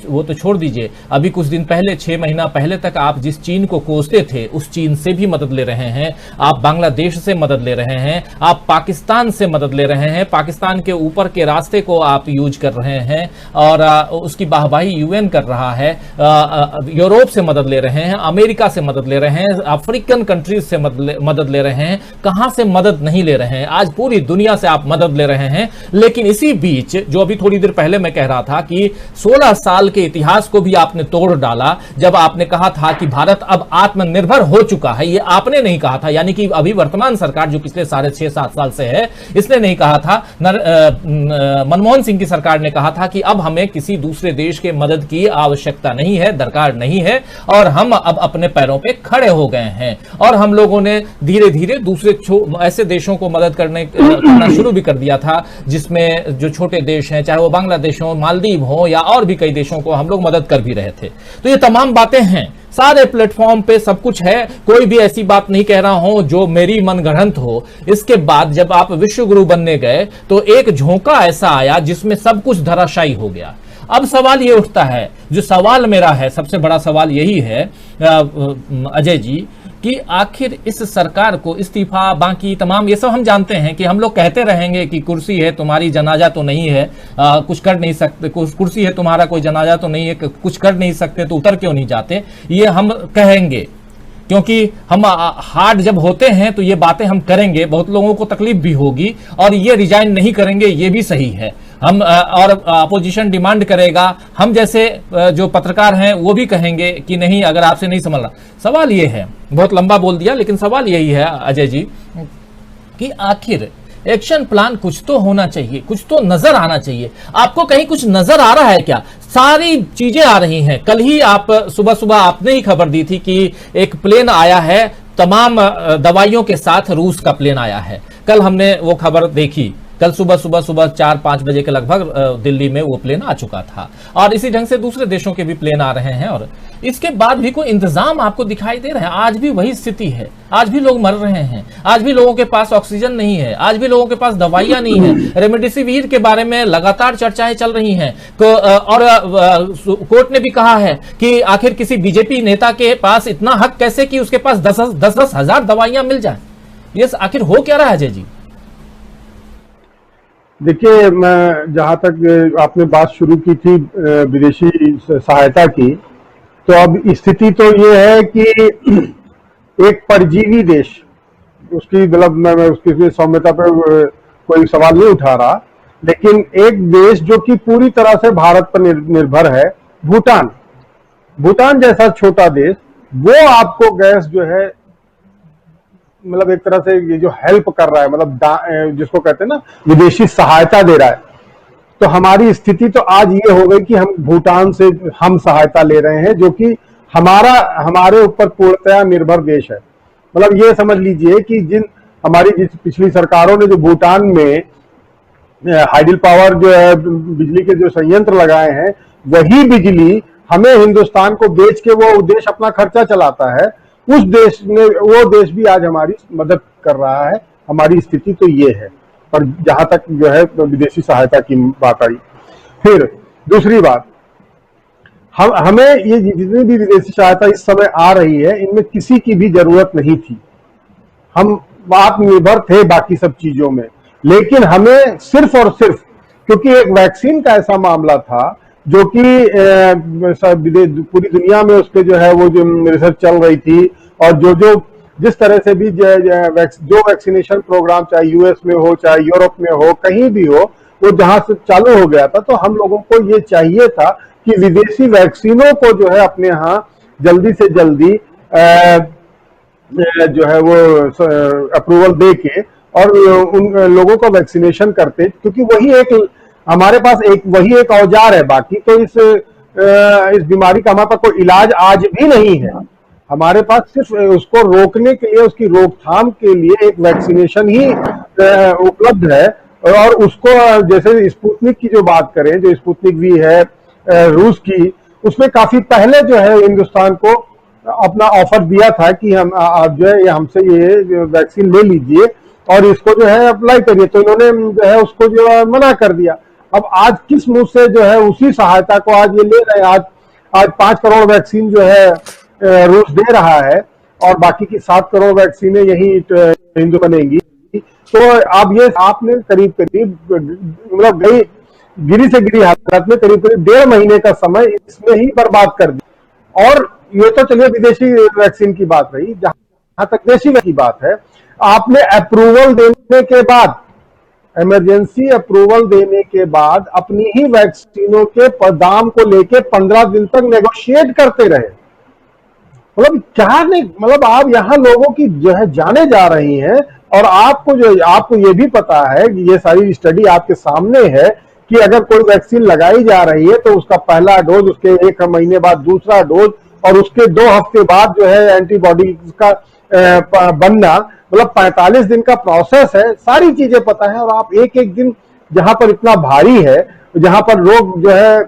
वो तो छोड़ दीजिए, अभी कुछ दिन पहले, 6 महीना पहले तक आप जिस चीन को कोसते थे उस चीन से भी मदद ले रहे हैं, आप बांग्लादेश से मदद ले रहे हैं, आप पाकिस्तान से मदद ले रहे हैं, पाकिस्तान के ऊपर के रास्ते को आप यूज कर रहे हैं और उसकी वाहवाही यूएन कर रहा है, यूरोप से मदद ले रहे हैं, अमेरिका से मदद ले रहे हैं, अफ्रीकन कंट्रीज से मदद ले रहे हैं, कहां से मदद नहीं ले रहे हैं, आज पूरी दुनिया से आप मदद ले रहे हैं। लेकिन इसी बीच जो अभी थोड़ी देर पहले मैं कह रहा था कि 16 साल के इतिहास को भी आपने तोड़ डाला, जब आपने कहा था कि भारत अब आत्मनिर्भर हो चुका है। ये आपने नहीं कहा था, यानी कि अभी वर्तमान सरकार जो पिछले 6.5-7 साल से है, इसने नहीं कहा था। मनमोहन सिंह की सरकार ने कहा था कि अब हमें किसी दूसरे देश के मदद की आवश्यकता नहीं है, दरकार नहीं है, और हम अब अपने पैरों पे खड़े हो गए हैं। और हम लोगों ने धीरे धीरे दूसरे ऐसे देशों को मदद करना शुरू भी कर दिया था जिसमें जो छोटे देश हैं, चाहे वो बांग्लादेश हो, मालदीव हो या और भी कई देशों को हम लोग मदद कर भी रहे थे। तो ये तमाम बातें हैं, सारे प्लेटफॉर्म पे सब कुछ है, कोई भी ऐसी बात नहीं कह रहा हूं जो मेरी मनगढ़ंत हो। इसके बाद जब आप विश्व गुरु बनने गए तो एक झोंका ऐसा आया जिसमें सब कुछ धराशायी हो गया। अब सवाल ये उठता है, जो सवाल मेरा है, सबसे बड़ा सवाल यही है अजय जी, कि आखिर इस सरकार को इस्तीफा, बाकी तमाम ये सब हम जानते हैं कि हम लोग कहते रहेंगे कि कुर्सी है तुम्हारी, जनाजा तो नहीं है, कुछ कर नहीं सकते, कुर्सी है तुम्हारा, कोई जनाजा तो नहीं है, कुछ कर नहीं सकते तो उतर क्यों नहीं जाते, ये हम कहेंगे, क्योंकि हम हार्ड जब होते हैं तो ये बातें हम करेंगे, बहुत लोगों को तकलीफ भी होगी, और ये रिजाइन नहीं करेंगे, ये भी सही है। हम और अपोजिशन डिमांड करेगा, हम जैसे जो पत्रकार हैं वो भी कहेंगे कि नहीं, अगर आपसे नहीं संभल रहा। सवाल ये है, बहुत लंबा बोल दिया, लेकिन सवाल यही है अजय जी कि आखिर एक्शन प्लान कुछ तो होना चाहिए, कुछ तो नजर आना चाहिए। आपको कहीं कुछ नजर आ रहा है क्या? सारी चीजें आ रही हैं। कल ही आप सुबह सुबह आपने ही खबर दी थी कि एक प्लेन आया है, तमाम दवाइयों के साथ रूस का प्लेन आया है। कल हमने वो खबर देखी, कल सुबह 4-5 बजे के लगभग दिल्ली में वो प्लेन आ चुका था, और इसी ढंग से दूसरे देशों के भी प्लेन आ रहे हैं, और इसके बाद भी कोई इंतजाम आपको दिखाई दे रहा है? आज भी वही स्थिति है, आज भी लोग मर रहे हैं, आज भी लोगों के पास ऑक्सीजन नहीं है, आज भी लोगों के पास दवाइयां नहीं है। रेमडेसिविर के बारे में लगातार चर्चाएं चल रही हैं, और कोर्ट ने भी कहा है कि आखिर किसी बीजेपी नेता के पास इतना हक कैसे कि उसके पास 10-10 हजार दवाइयां मिल जाए। ये आखिर हो क्या रहा है अजय जी? देखिए, मैं जहां तक आपने बात शुरू की थी विदेशी सहायता की, तो अब स्थिति तो ये है कि एक परजीवी देश, उसकी मतलब मैं उसकी सौम्यता पे कोई सवाल नहीं उठा रहा, लेकिन एक देश जो कि पूरी तरह से भारत पर निर्भर है, भूटान। भूटान जैसा छोटा देश, वो आपको गैस जो है मतलब एक तरह से ये जो हेल्प कर रहा है, मतलब जिसको कहते हैं ना विदेशी सहायता दे रहा है। तो हमारी स्थिति तो आज ये हो गई कि हम भूटान से हम सहायता ले रहे हैं, जो कि हमारे ऊपर पूर्णतया निर्भर देश है। मतलब ये समझ लीजिए कि हमारी पिछली सरकारों ने जो भूटान में हाइडल पावर जो है बिजली के जो संयंत्र लगाए हैं, वही बिजली हमें हिंदुस्तान को बेच के वो देश अपना खर्चा चलाता है। वो देश भी आज हमारी मदद कर रहा है। हमारी स्थिति तो ये है। और जहां तक जो है विदेशी सहायता की बात आई, फिर दूसरी बात, हमें ये जितनी भी विदेशी सहायता इस समय आ रही है, इनमें किसी की भी जरूरत नहीं थी। हम आत्मनिर्भर थे बाकी सब चीजों में, लेकिन हमें सिर्फ और सिर्फ क्योंकि एक वैक्सीन का ऐसा मामला था जो कि पूरी दुनिया में उसके जो है वो जो रिसर्च चल रही थी, और जिस तरह से भी जो वैक्सीनेशन प्रोग्राम चाहे यूएस में हो चाहे यूरोप में हो कहीं भी हो, वो जहां से चालू हो गया था, तो हम लोगों को ये चाहिए था कि विदेशी वैक्सीनों को जो है अपने यहाँ जल्दी से जल्दी जो है वो अप्रूवल दे के और उन लोगों को वैक्सीनेशन करते, क्योंकि हमारे पास वही एक औजार है। बाकी तो इस बीमारी का हमारे पास कोई इलाज आज भी नहीं है। हमारे पास सिर्फ उसको रोकने के लिए, उसकी रोकथाम के लिए एक वैक्सीनेशन ही उपलब्ध है। और उसको जैसे स्पुतनिक की जो बात करें, जो स्पुतनिक भी है रूस की, उसमें काफी पहले जो है हिंदुस्तान को अपना ऑफर दिया था कि आप जो है हमसे ये वैक्सीन ले लीजिए और इसको जो है अप्लाई करिए, तो इन्होंने जो है उसको जो है मना कर दिया। अब आज किस मुंह से जो है उसी सहायता को आज ये ले रहे हैं। आज 5 करोड़ वैक्सीन जो है रूस दे रहा है और बाकी की 7 करोड़ वैक्सीनें यही हिंदू बनेंगी। तो अब ये आपने करीब मतलब गिरी से गिरी हालत में करीब 1.5 महीने का समय इसमें ही बर्बाद कर दिया। और ये तो चलिए विदेशी वैक्सीन की बात रही, जहां तक देशी की बात है, आपने अप्रूवल देने के बाद, इमरजेंसी अप्रूवल देने के बाद अपनी ही वैक्सीनों के दाम को लेके 15 दिन तक नेगोशिएट करते रहे। मतलब क्या नहीं, मतलब आप यहाँ लोगों की जो है जाने जा रही हैं, और आपको ये भी पता है कि ये सारी स्टडी आपके सामने है कि अगर कोई वैक्सीन लगाई जा रही है तो उसका पहला डोज, उसके 1 महीने बाद दूसरा डोज, और उसके 2 हफ्ते बाद जो है एंटीबॉडी का बनना, मतलब 45 दिन का प्रोसेस है। सारी चीजें पता है। और आप एक एक दिन जहां पर इतना भारी है, जहां पर लोग जो है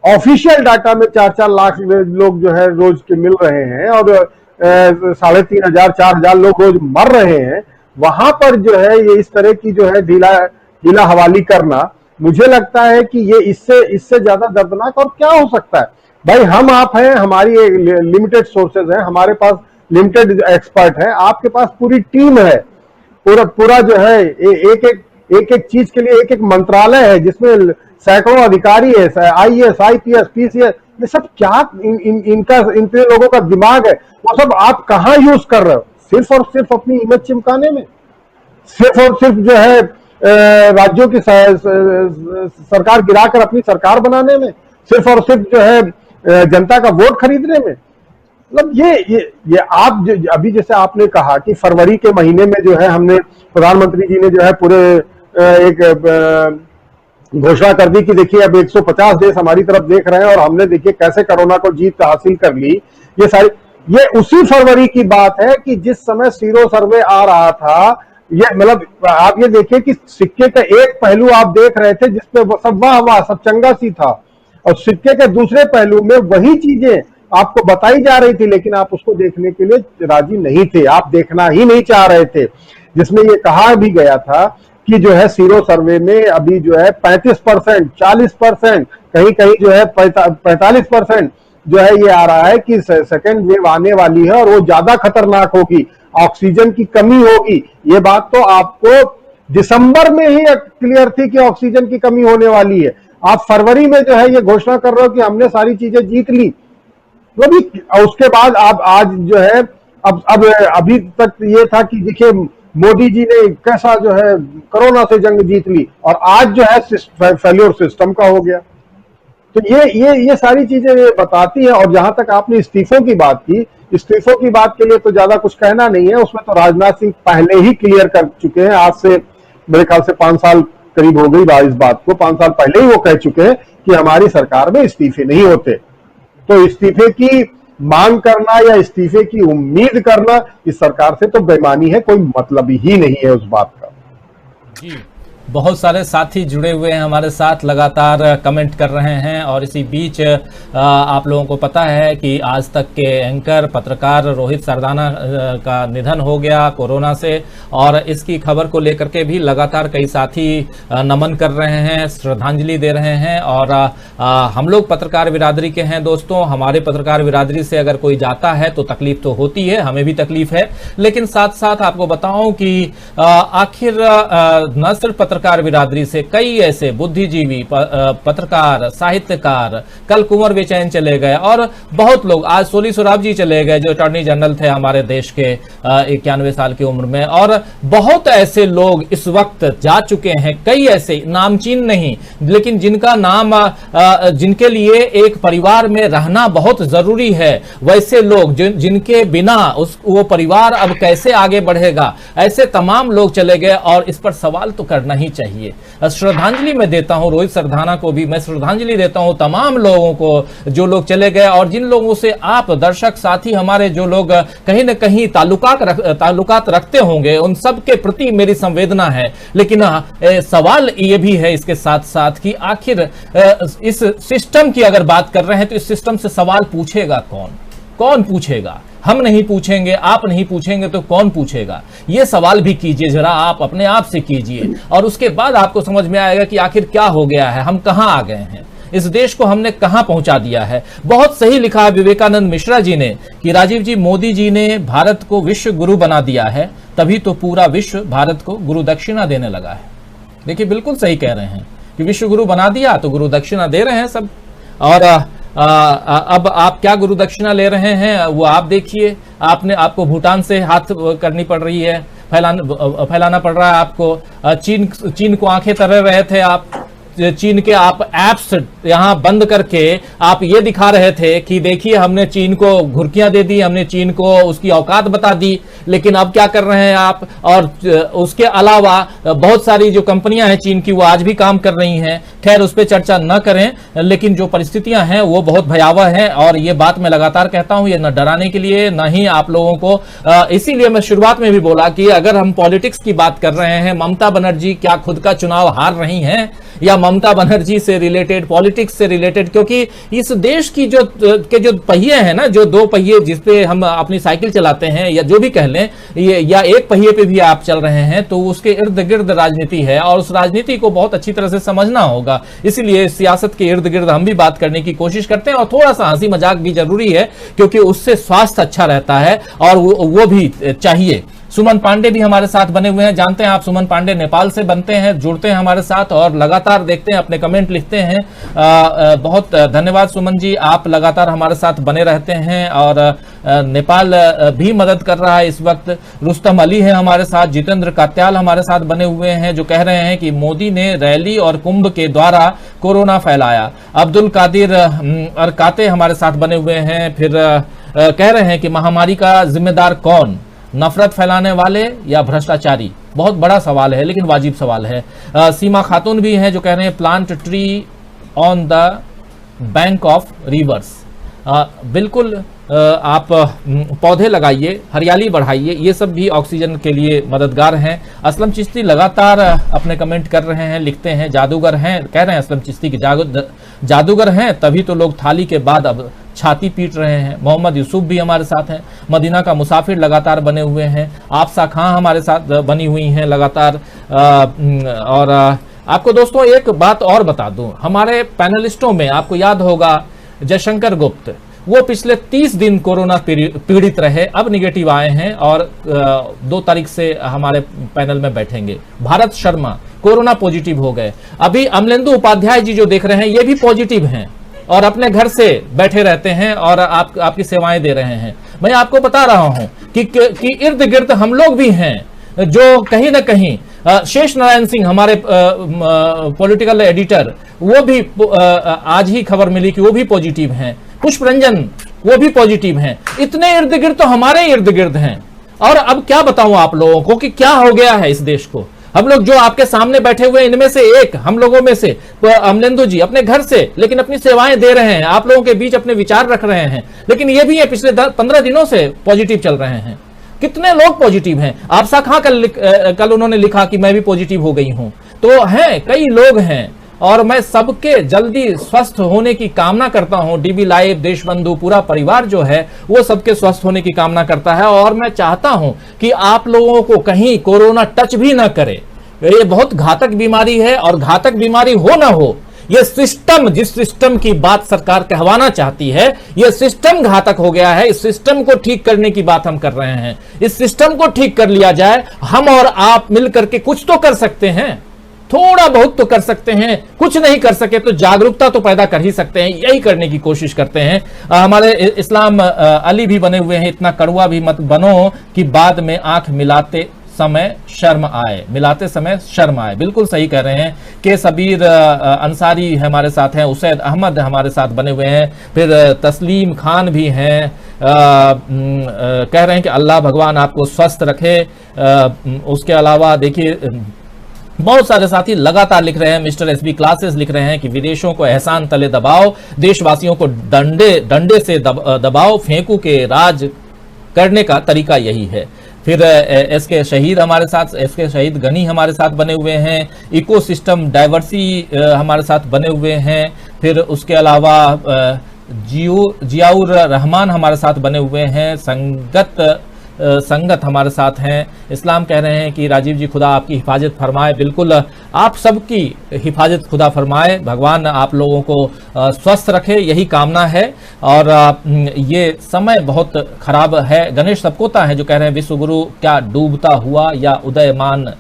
ऑफिशियल डाटा में 4-4 लाख लोग जो है रोज के मिल रहे हैं और 3,500 4,000 लोग रोज मर रहे हैं, वहां पर जो है ये इस तरह की जो है ढीला हवाली करना, मुझे लगता है कि ये इससे ज्यादा दर्दनाक और क्या हो सकता है। भाई हम आप हैं, हमारी लिमिटेड सोर्सेज हैं, हमारे पास लिमिटेड एक्सपर्ट है, आपके पास पूरी टीम है, पूरा जो है एक एक चीज के लिए एक मंत्रालय है जिसमें सैकड़ों अधिकारी है, IAS IPS PCS, ये सब क्या इनके लोगों का दिमाग है, वो सब आप कहां यूज कर रहे हो? सिर्फ और सिर्फ अपनी इमेज चिमकाने में, सिर्फ और सिर्फ जो है राज्यों की सरकार गिराकर अपनी सरकार बनाने में, सिर्फ और सिर्फ जो है जनता का वोट खरीदने में। मतलब ये आप अभी जैसे आपने कहा कि फरवरी के महीने में जो है हमने, प्रधानमंत्री जी ने जो है पूरे एक घोषणा कर दी कि देखिए अब 150 देश हमारी तरफ देख रहे हैं और हमने देखिए कैसे कोरोना को जीत हासिल कर ली। ये उसी फरवरी की बात है कि जिस समय सीरो सर्वे आ रहा था। ये मतलब आप ये देखिए कि सिक्के का एक पहलू आप देख रहे थे जिसपे सब वाह सब चंगा सी था, और सिक्के के दूसरे पहलू में वही चीजें आपको बताई जा रही थी, लेकिन आप उसको देखने के लिए राजी नहीं थे, आप देखना ही नहीं चाह रहे थे। जिसमें ये कहा भी गया था कि जो है सीरो सर्वे में अभी जो है 35%, 40%, कहीं कहीं जो है 45% जो है ये आ रहा है कि सेकेंड वेव आने वाली है और वो ज्यादा खतरनाक होगी, ऑक्सीजन की कमी होगी। ये बात तो आपको दिसंबर में ही क्लियर थी कि ऑक्सीजन की कमी होने वाली है। आप फरवरी में जो है ये घोषणा कर रहे हो कि हमने सारी चीजें जीत ली। वो भी। उसके बाद आप आज जो है अब अभी तक ये था कि देखिए मोदी जी ने कैसा जो है कोरोना से जंग जीत ली, और आज जो है फेल्योर सिस्टम का हो गया। तो ये सारी चीजें ये बताती हैं। और जहां तक आपने इस्तीफों की बात की, इस्तीफों की बात के लिए तो ज्यादा कुछ कहना नहीं है, उसमें तो राजनाथ सिंह पहले ही क्लियर कर चुके हैं। आज से मेरे ख्याल से 5 साल करीब हो गई इस बात को, 5 साल पहले ही वो कह चुके हैं कि हमारी सरकार में इस्तीफे नहीं होते। तो इस्तीफे की मांग करना या इस्तीफे की उम्मीद करना इस सरकार से तो बेईमानी है, कोई मतलब ही नहीं है उस बात का। जी, बहुत सारे साथी जुड़े हुए हैं हमारे साथ, लगातार कमेंट कर रहे हैं। और इसी बीच आप लोगों को पता है कि आज तक के एंकर पत्रकार रोहित सरदाना का निधन हो गया कोरोना से, और इसकी खबर को लेकर के भी लगातार कई साथी नमन कर रहे हैं, श्रद्धांजलि दे रहे हैं। और हम लोग पत्रकार बिरादरी के हैं दोस्तों, हमारे पत्रकार बिरादरी से अगर कोई जाता है तो तकलीफ तो होती है, हमें भी तकलीफ है। लेकिन साथ साथ आपको बताऊं कि आखिर न सिर्फ पत्रकार बिरादरी से कई ऐसे बुद्धिजीवी, पत्रकार, साहित्यकार, कल कुंवर बेचैन चले गए, और बहुत लोग, आज सोली सोराब जी चले गए जो अटॉर्नी जनरल थे हमारे देश के 91 साल की उम्र में, और बहुत ऐसे लोग इस वक्त जा चुके हैं, कई ऐसे नामचीन नहीं लेकिन जिनका नाम जिनके लिए एक परिवार में रहना बहुत जरूरी है, वैसे लोग जिनके बिना वो परिवार अब कैसे आगे बढ़ेगा, ऐसे तमाम लोग चले गए। और इस पर सवाल तो करना ही चाहिए। श्रद्धांजलि मैं देता हूं रोहित सरदाना को भी, मैं श्रद्धांजलि देता हूं तमाम लोगों को जो लोग चले गए, और जिन लोगों से आप दर्शक साथी हमारे जो लोग कहीं न कहीं ताल्लुकात रखते होंगे, उन सब के प्रति मेरी संवेदना है। लेकिन सवाल ये भी है इसके साथ साथ कि आखिर इस सिस्टम की अगर बात कर रहे हैं तो इस सिस्टम से सवाल पूछेगा कौन पूछेगा? हम नहीं पूछेंगे, आप नहीं पूछेंगे तो कौन पूछेगा? ये सवाल भी कीजिए जरा, आप अपने आप से कीजिए, और उसके बाद आपको समझ में आएगा कि आखिर क्या हो गया है, हम कहां आ गए हैं, इस देश को हमने कहां पहुंचा दिया है। बहुत सही लिखा है विवेकानंद मिश्रा जी ने कि राजीव जी, मोदी जी ने भारत को विश्व गुरु बना दिया है, तभी तो पूरा विश्व भारत को गुरु दक्षिणा देने लगा है। देखिए, बिल्कुल सही कह रहे हैं कि विश्व गुरु बना दिया तो गुरु दक्षिणा दे रहे हैं सब। और अब आप क्या गुरु दक्षिणा ले रहे हैं वो आप देखिए। आपको भूटान से हाथ करनी पड़ रही है, फैलाना पड़ रहा है आपको। चीन को आंखें तर रहे थे आप, चीन के आप एप्स यहां बंद करके आप ये दिखा रहे थे कि देखिए हमने चीन को घुर्कियां दे दी, हमने चीन को उसकी औकात बता दी। लेकिन अब क्या कर रहे हैं आप? और उसके अलावा बहुत सारी जो कंपनियां हैं चीन की, वो आज भी काम कर रही हैं। खैर, उस पर चर्चा न करें, लेकिन जो परिस्थितियां हैं वो बहुत भयावह हैं। और ये बात मैं लगातार कहता हूं, ये न डराने के लिए न ही आप लोगों को, इसीलिए मैं शुरुआत में भी बोला कि अगर हम पॉलिटिक्स की बात कर रहे हैं, ममता बनर्जी क्या खुद का चुनाव हार रही हैं या ममता बनर्जी से रिलेटेड, पॉलिटिक्स से रिलेटेड? क्योंकि इस देश की जो पहिए हैं ना, जो 2 पहिए जिस पे हम अपनी साइकिल चलाते हैं या जो भी कह लें, या एक पहिए पे भी आप चल रहे हैं, तो उसके इर्द गिर्द राजनीति है, और उस राजनीति को बहुत अच्छी तरह से समझना होगा। इसीलिए सियासत के इर्द गिर्द हम भी बात करने की कोशिश करते हैं, और थोड़ा सा हंसी मजाक भी जरूरी है, क्योंकि उससे स्वास्थ्य अच्छा रहता है, और वो भी चाहिए। सुमन पांडे भी हमारे साथ बने हुए हैं, जानते हैं आप सुमन पांडे नेपाल से बनते हैं, जुड़ते हैं हमारे साथ और लगातार देखते हैं, अपने कमेंट लिखते हैं। बहुत धन्यवाद सुमन जी, आप लगातार हमारे साथ बने रहते हैं, और नेपाल भी मदद कर रहा है इस वक्त। रुस्तम अली है हमारे साथ, जितेंद्र कात्याल हमारे साथ बने हुए हैं, जो कह रहे हैं कि मोदी ने रैली और कुंभ के द्वारा कोरोना फैलाया। अब्दुल कादिर अरकाते हमारे साथ बने हुए हैं, फिर कह रहे हैं कि महामारी का जिम्मेदार कौन, नफरत फैलाने वाले या भ्रष्टाचारी? बहुत बड़ा सवाल है, लेकिन वाजिब सवाल है। सीमा खातून भी हैं जो कह रहे हैं plant tree on the bank of reverse. बिल्कुल, आप पौधे लगाइए, हरियाली बढ़ाइए, ये सब भी ऑक्सीजन के लिए मददगार हैं। असलम चिश्ती लगातार अपने कमेंट कर रहे हैं, लिखते हैं जादूगर हैं, कह रहे हैं असलम चिश्ती की जादूगर हैं, तभी तो लोग थाली के बाद अब छाती पीट रहे हैं। मोहम्मद यूसुफ भी हमारे साथ हैं, मदीना का मुसाफिर लगातार बने हुए हैं, आपसा खां हमारे साथ बनी हुई हैं लगातार। और आपको दोस्तों एक बात और बता दूं, हमारे पैनलिस्टों में आपको याद होगा जयशंकर गुप्त, वो पिछले 30 दिन कोरोना पीड़ित रहे, अब निगेटिव आए हैं और 2 तारीख से हमारे पैनल में बैठेंगे। भारत शर्मा कोरोना पॉजिटिव हो गए। अभी अमलेंदु उपाध्याय जी जो देख रहे हैं, ये भी पॉजिटिव हैं, और अपने घर से बैठे रहते हैं और आपकी सेवाएं दे रहे हैं। मैं आपको बता रहा हूं कि इर्द गिर्द हम लोग भी हैं जो कहीं ना कहीं शेष नारायण सिंह हमारे पॉलिटिकल एडिटर, वो भी आज ही खबर मिली कि वो भी पॉजिटिव हैं। पुष्परंजन वो भी पॉजिटिव हैं। इतने इर्द गिर्द तो हमारे इर्द गिर्द हैं। और अब क्या बताऊं आप लोगों को कि क्या हो गया है इस देश को। हम लोग जो आपके सामने बैठे हुए इनमें से एक, हम लोगों में से अमलेंदु जी अपने घर से लेकिन अपनी सेवाएं दे रहे हैं, आप लोगों के बीच अपने विचार रख रहे हैं, लेकिन ये भी है पिछले 15 दिनों से पॉजिटिव चल रहे हैं। कितने लोग पॉजिटिव हैं? आपसा खां कल उन्होंने लिखा कि मैं भी पॉजिटिव हो गई हूं। तो हैं, कई लोग हैं और मैं सबके जल्दी स्वस्थ होने की कामना करता हूं। डीबी लाइव, देशबंधु, पूरा परिवार जो है वो सबके स्वस्थ होने की कामना करता है। और मैं चाहता हूं कि आप लोगों को कहीं कोरोना टच भी ना करे। ये बहुत घातक बीमारी है और घातक बीमारी हो ना हो, ये सिस्टम, जिस सिस्टम की बात सरकार कहवाना चाहती है, ये सिस्टम घातक हो गया है। इस सिस्टम को ठीक करने की बात हम कर रहे हैं। इस सिस्टम को ठीक कर लिया जाए, हम और आप मिलकर के कुछ तो कर सकते हैं, थोड़ा बहुत तो कर सकते हैं। कुछ नहीं कर सके तो जागरूकता तो पैदा कर ही सकते हैं, यही करने की कोशिश करते हैं। हमारे इस्लाम अली भी बने हुए हैं, इतना कड़वा भी मत बनो कि बाद में आंख मिलाते समय शर्म आए, मिलाते समय शर्म आए। बिल्कुल सही कह रहे हैं। के सबीर अंसारी हमारे साथ हैं, उसैद अहमद हमारे साथ बने हुए हैं, फिर तस्लीम खान भी हैं। कह रहे हैं कि अल्लाह भगवान आपको स्वस्थ रखे। उसके अलावा देखिए बहुत सारे साथी लगातार लिख रहे हैं। मिस्टर एसबी क्लासेस लिख रहे हैं कि विदेशों को एहसान तले दबाओ, देशवासियों को डंडे से दबाओ, फेंकू के राज करने का तरीका यही है। फिर एसके शहीद हमारे साथ, एसके शहीद गनी हमारे साथ बने हुए हैं। इकोसिस्टम डाइवर्सी हमारे साथ बने हुए हैं। फिर उसके अलावा जियाउर रहमान हमारे साथ बने हुए हैं। संगत हमारे साथ हैं। इस्लाम कह रहे हैं कि राजीव जी खुदा आपकी हिफाजत फरमाए। बिल्कुल आप सबकी हिफाजत खुदा फरमाए, भगवान आप लोगों को स्वस्थ रखे, यही कामना है। और ये समय बहुत खराब है। गणेश सपकोता है जो कह रहे हैं विश्व गुरु क्या डूबता हुआ या उदयमान,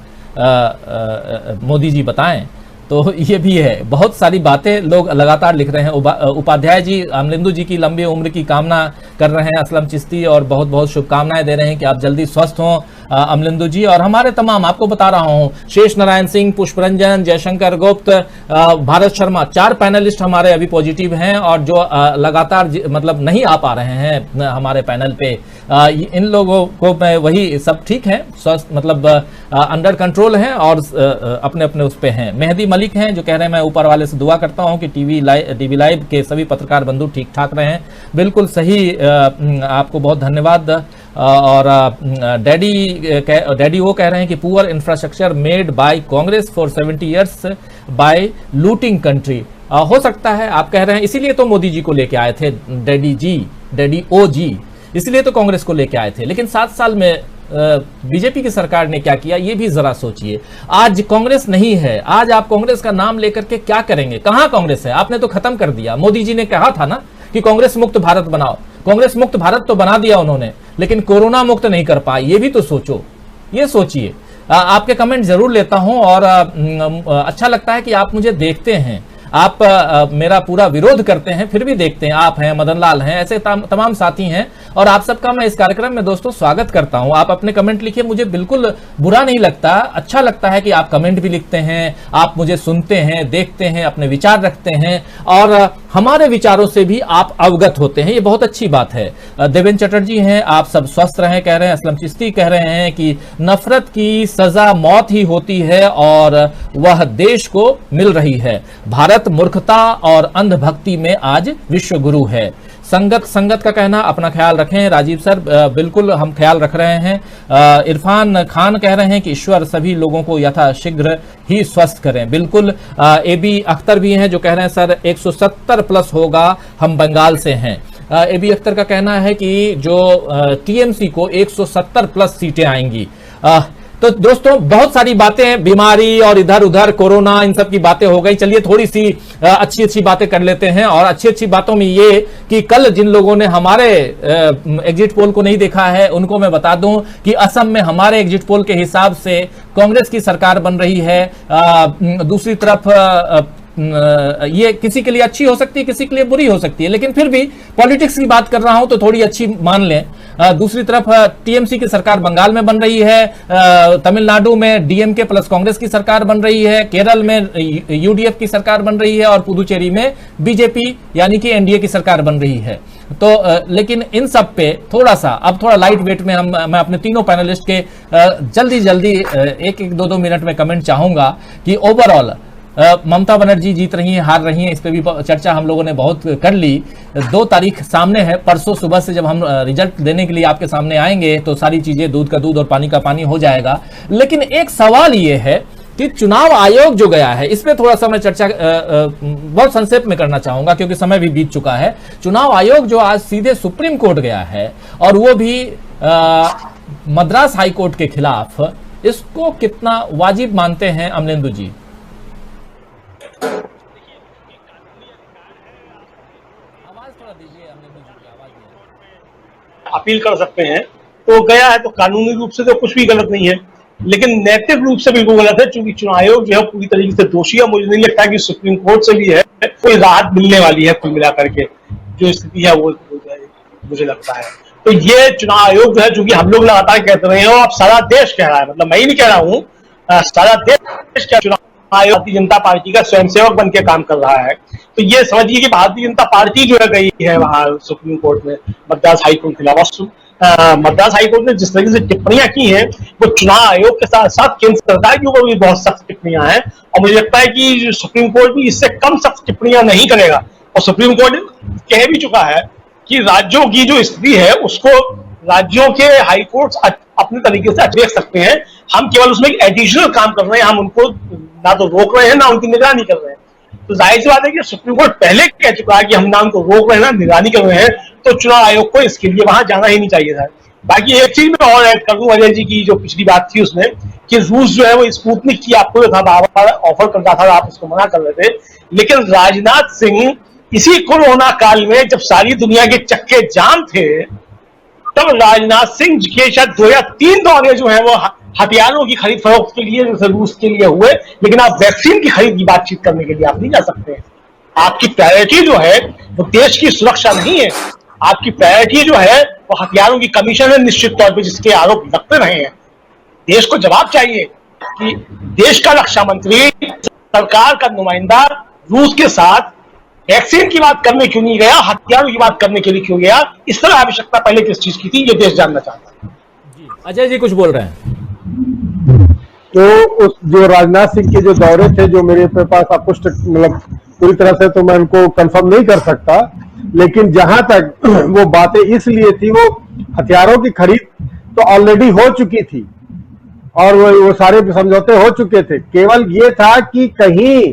मोदी जी बताएं। तो ये भी है, बहुत सारी बातें लोग लगातार लिख रहे हैं। उपाध्याय जी अमलेंदु जी की लंबी उम्र की कामना कर रहे हैं, असलम चिश्ती, और बहुत बहुत शुभकामनाएं दे रहे हैं कि आप जल्दी स्वस्थ हों अमलेंदु जी। और हमारे तमाम, आपको बता रहा हूं, शेष नारायण सिंह, पुष्परंजन, जयशंकर गुप्त, भारत शर्मा, 4 पैनलिस्ट हमारे अभी पॉजिटिव हैं और जो लगातार मतलब नहीं आ पा रहे हैं हमारे पैनल पे, इन लोगों को मैं वही सब ठीक है, स्वस्थ मतलब अंडर कंट्रोल हैं और अपने अपने उस पे हैं। मेहदी मलिक हैं जो कह रहे हैं मैं ऊपर वाले से दुआ करता हूं कि डीबी लाइव के सभी पत्रकार बंधु ठीक ठाक रहे हैं। बिल्कुल सही, आपको बहुत धन्यवाद। और डैडी वो कह रहे हैं कि poor infrastructure made by Congress for 70 years bye looting country. हो सकता है आप कह रहे हैं इसीलिए तो मोदी जी को लेके आए थे डैडी ओ जी, इसलिए तो कांग्रेस को लेके आए थे। लेकिन 7 साल में बीजेपी की सरकार ने क्या किया, ये भी जरा सोचिए। आज कांग्रेस नहीं है, आज आप कांग्रेस का नाम लेकर के क्या करेंगे? कहां कांग्रेस है? आपने तो खत्म कर दिया। मोदी जी ने कहा था ना कि कांग्रेस मुक्त भारत बनाओ, कांग्रेस मुक्त भारत तो बना दिया उन्होंने, लेकिन कोरोना मुक्त नहीं कर पाए। ये भी तो सोचो, ये सोचिए। आपके कमेंट जरूर लेता हूं और अच्छा लगता है कि आप मुझे देखते हैं। आप मेरा पूरा विरोध करते हैं फिर भी देखते हैं। आप हैं, मदन लाल हैं, ऐसे तमाम साथी हैं और आप सबका मैं इस कार्यक्रम में दोस्तों स्वागत करता हूं। आप अपने कमेंट लिखिए, मुझे बिल्कुल बुरा नहीं लगता, अच्छा लगता है कि आप कमेंट भी लिखते हैं, आप मुझे सुनते हैं, देखते हैं, अपने विचार रखते हैं और हमारे विचारों से भी आप अवगत होते हैं, ये बहुत अच्छी बात है। देवेंद्र चटर्जी हैं, आप सब स्वस्थ रहें कह रहे हैं। असलम चिश्ती कह रहे हैं कि नफरत की सजा मौत ही होती है और वह देश को मिल रही है। भारत मूर्खता और अंधभक्ति में आज विश्व गुरु है। संगत का कहना अपना ख्याल रखें। राजीव सर बिल्कुल हम ख्याल रख रहे हैं। इरफान खान कह रहे हैं कि ईश्वर सभी लोगों को यथाशीघ्र ही स्वस्थ करें। बिल्कुल। एबी अख्तर भी हैं जो कह रहे हैं सर 170 प्लस होगा, हम बंगाल से हैं। एबी अख्तर का कहना है कि जो टीएमसी को 170 प्लस सीटें आएंगी। तो दोस्तों बहुत सारी बातें, बीमारी और इधर उधर कोरोना, इन सब की बातें हो गई। चलिए थोड़ी सी अच्छी बातें कर लेते हैं। और अच्छी बातों में ये कि कल जिन लोगों ने हमारे एग्जिट पोल को नहीं देखा है उनको मैं बता दूं कि असम में हमारे एग्जिट पोल के हिसाब से कांग्रेस की सरकार बन रही है। दूसरी तरफ ये किसी के लिए अच्छी हो सकती है, किसी के लिए बुरी हो सकती है, लेकिन फिर भी पॉलिटिक्स की बात कर रहा हूं तो थोड़ी अच्छी मान लें। दूसरी तरफ टीएमसी की सरकार बंगाल में बन रही है, तमिलनाडु में डीएमके प्लस कांग्रेस की सरकार बन रही है, केरल में यूडीएफ की सरकार बन रही है और पुदुचेरी में बीजेपी यानी कि एनडीए की सरकार बन रही है। तो लेकिन इन सब पे थोड़ा सा अब थोड़ा लाइट वेट में मैं अपने तीनों पैनलिस्ट के जल्दी एक 2 मिनट में कमेंट चाहूंगा कि ओवरऑल ममता बनर्जी जीत रही हैं, हार रही हैं, इस पे भी चर्चा हम लोगों ने बहुत कर ली। 2 तारीख सामने है, परसों सुबह से जब हम रिजल्ट देने के लिए आपके सामने आएंगे तो सारी चीजें दूध का दूध और पानी का पानी हो जाएगा। लेकिन एक सवाल ये है कि चुनाव आयोग जो गया है, इस पे थोड़ा सा मैं चर्चा बहुत संक्षेप में करना चाहूंगा क्योंकि समय भी बीत चुका है। चुनाव आयोग जो आज सीधे सुप्रीम कोर्ट गया है और वो भी मद्रास हाई कोर्ट के खिलाफ, इसको कितना वाजिब मानते हैं अमलेंदु जी? अपील कर सकते हैं तो गया है, तो कानूनी रूप से तो कुछ भी गलत नहीं है, लेकिन नैतिक रूप से बिल्कुल गलत है, क्योंकि चुनाव आयोग जो है पूरी तरीके से दोषी है। मुझे नहीं लगता कि सुप्रीम कोर्ट से भी है कोई राहत मिलने वाली है। कुल मिलाकर के जो स्थिति है वो मुझे लगता है, तो ये चुनाव आयोग जो है, जो कि हम लोग लगातार कहते रहे हैं और अब सारा देश कह रहा है, मतलब मैं ही नहीं कह रहा हूँ, सारा देश का चुनाव आयोग भारतीय जनता पार्टी का स्वयंसेवक बन के काम कर रहा है। तो ये समझिए कि भारतीय जनता पार्टी जो है गई है वहां सुप्रीम कोर्ट में मद्रास हाईकोर्ट के खिलाफ। मद्रास हाईकोर्ट ने जिस तरीके से टिप्पणियां की हैं वो चुनाव आयोग के साथ साथ केंद्र सरकार के ऊपर भी बहुत सख्त टिप्पणियां हैं, और मुझे लगता है कि सुप्रीम कोर्ट भी इससे कम सख्त टिप्पणियां नहीं करेगा। और सुप्रीम कोर्ट कह भी चुका है कि राज्यों की जो स्थिति है उसको राज्यों के हाईकोर्ट अपने तरीके से देख सकते हैं, हम केवल उसमें एडिशनल काम कर रहे हैं, हम उनको ना तो रोक रहे हैं ना उनकी निगरानी कर रहे हैं। तो जाहिर सी बात है कि सुप्रीम कोर्ट पहले कह चुका है कि हम ना उनको रोक रहे हैं ना निगरानी कर रहे हैं, तो चुनाव आयोग को इसके लिए वहां जाना ही नहीं चाहिए था। बाकी एक चीज में और ऐड कर दूं अजय जी की जो पिछली बात थी उसमें, कि रूस जो है वो स्पुतनिक की आपको था बार ऑफर करता था, आप उसको मना कर रहे थे, लेकिन राजनाथ सिंह इसी कोरोना काल में जब सारी दुनिया के चक्के जाम थे तब राजनाथ सिंह के शायद 2 या 3 दौरे जो है वो हथियारों की खरीद फरोख्त के लिए जैसे रूस के लिए हुए, लेकिन आप वैक्सीन की खरीद की बातचीत करने के लिए आप नहीं जा सकते। आपकी प्रायोरिटी जो है वो देश की सुरक्षा नहीं है, आपकी प्रायोरिटी जो है वो हथियारों की कमीशन है, निश्चित तौर पर जिसके आरोप लगते रहे हैं। देश को जवाब चाहिए कि देश का रक्षा मंत्री, सरकार का नुमाइंदा रूस के साथ वैक्सीन की बात करने क्यों नहीं गया, हथियारों की बात करने के लिए क्यों गया, इस तरह आवश्यकता पहले किस चीज की थी, ये देश जानना चाहता है। अजय जी कुछ बोल रहे हैं? तो उस जो राजनाथ सिंह के जो दौरे थे, जो मेरे पास अपुष्ट, मतलब पूरी तरह से तो मैं उनको कंफर्म नहीं कर सकता, लेकिन जहां तक वो बातें इसलिए थी, वो हथियारों की खरीद तो ऑलरेडी हो चुकी थी और वो सारे समझौते हो चुके थे। केवल ये था कि कहीं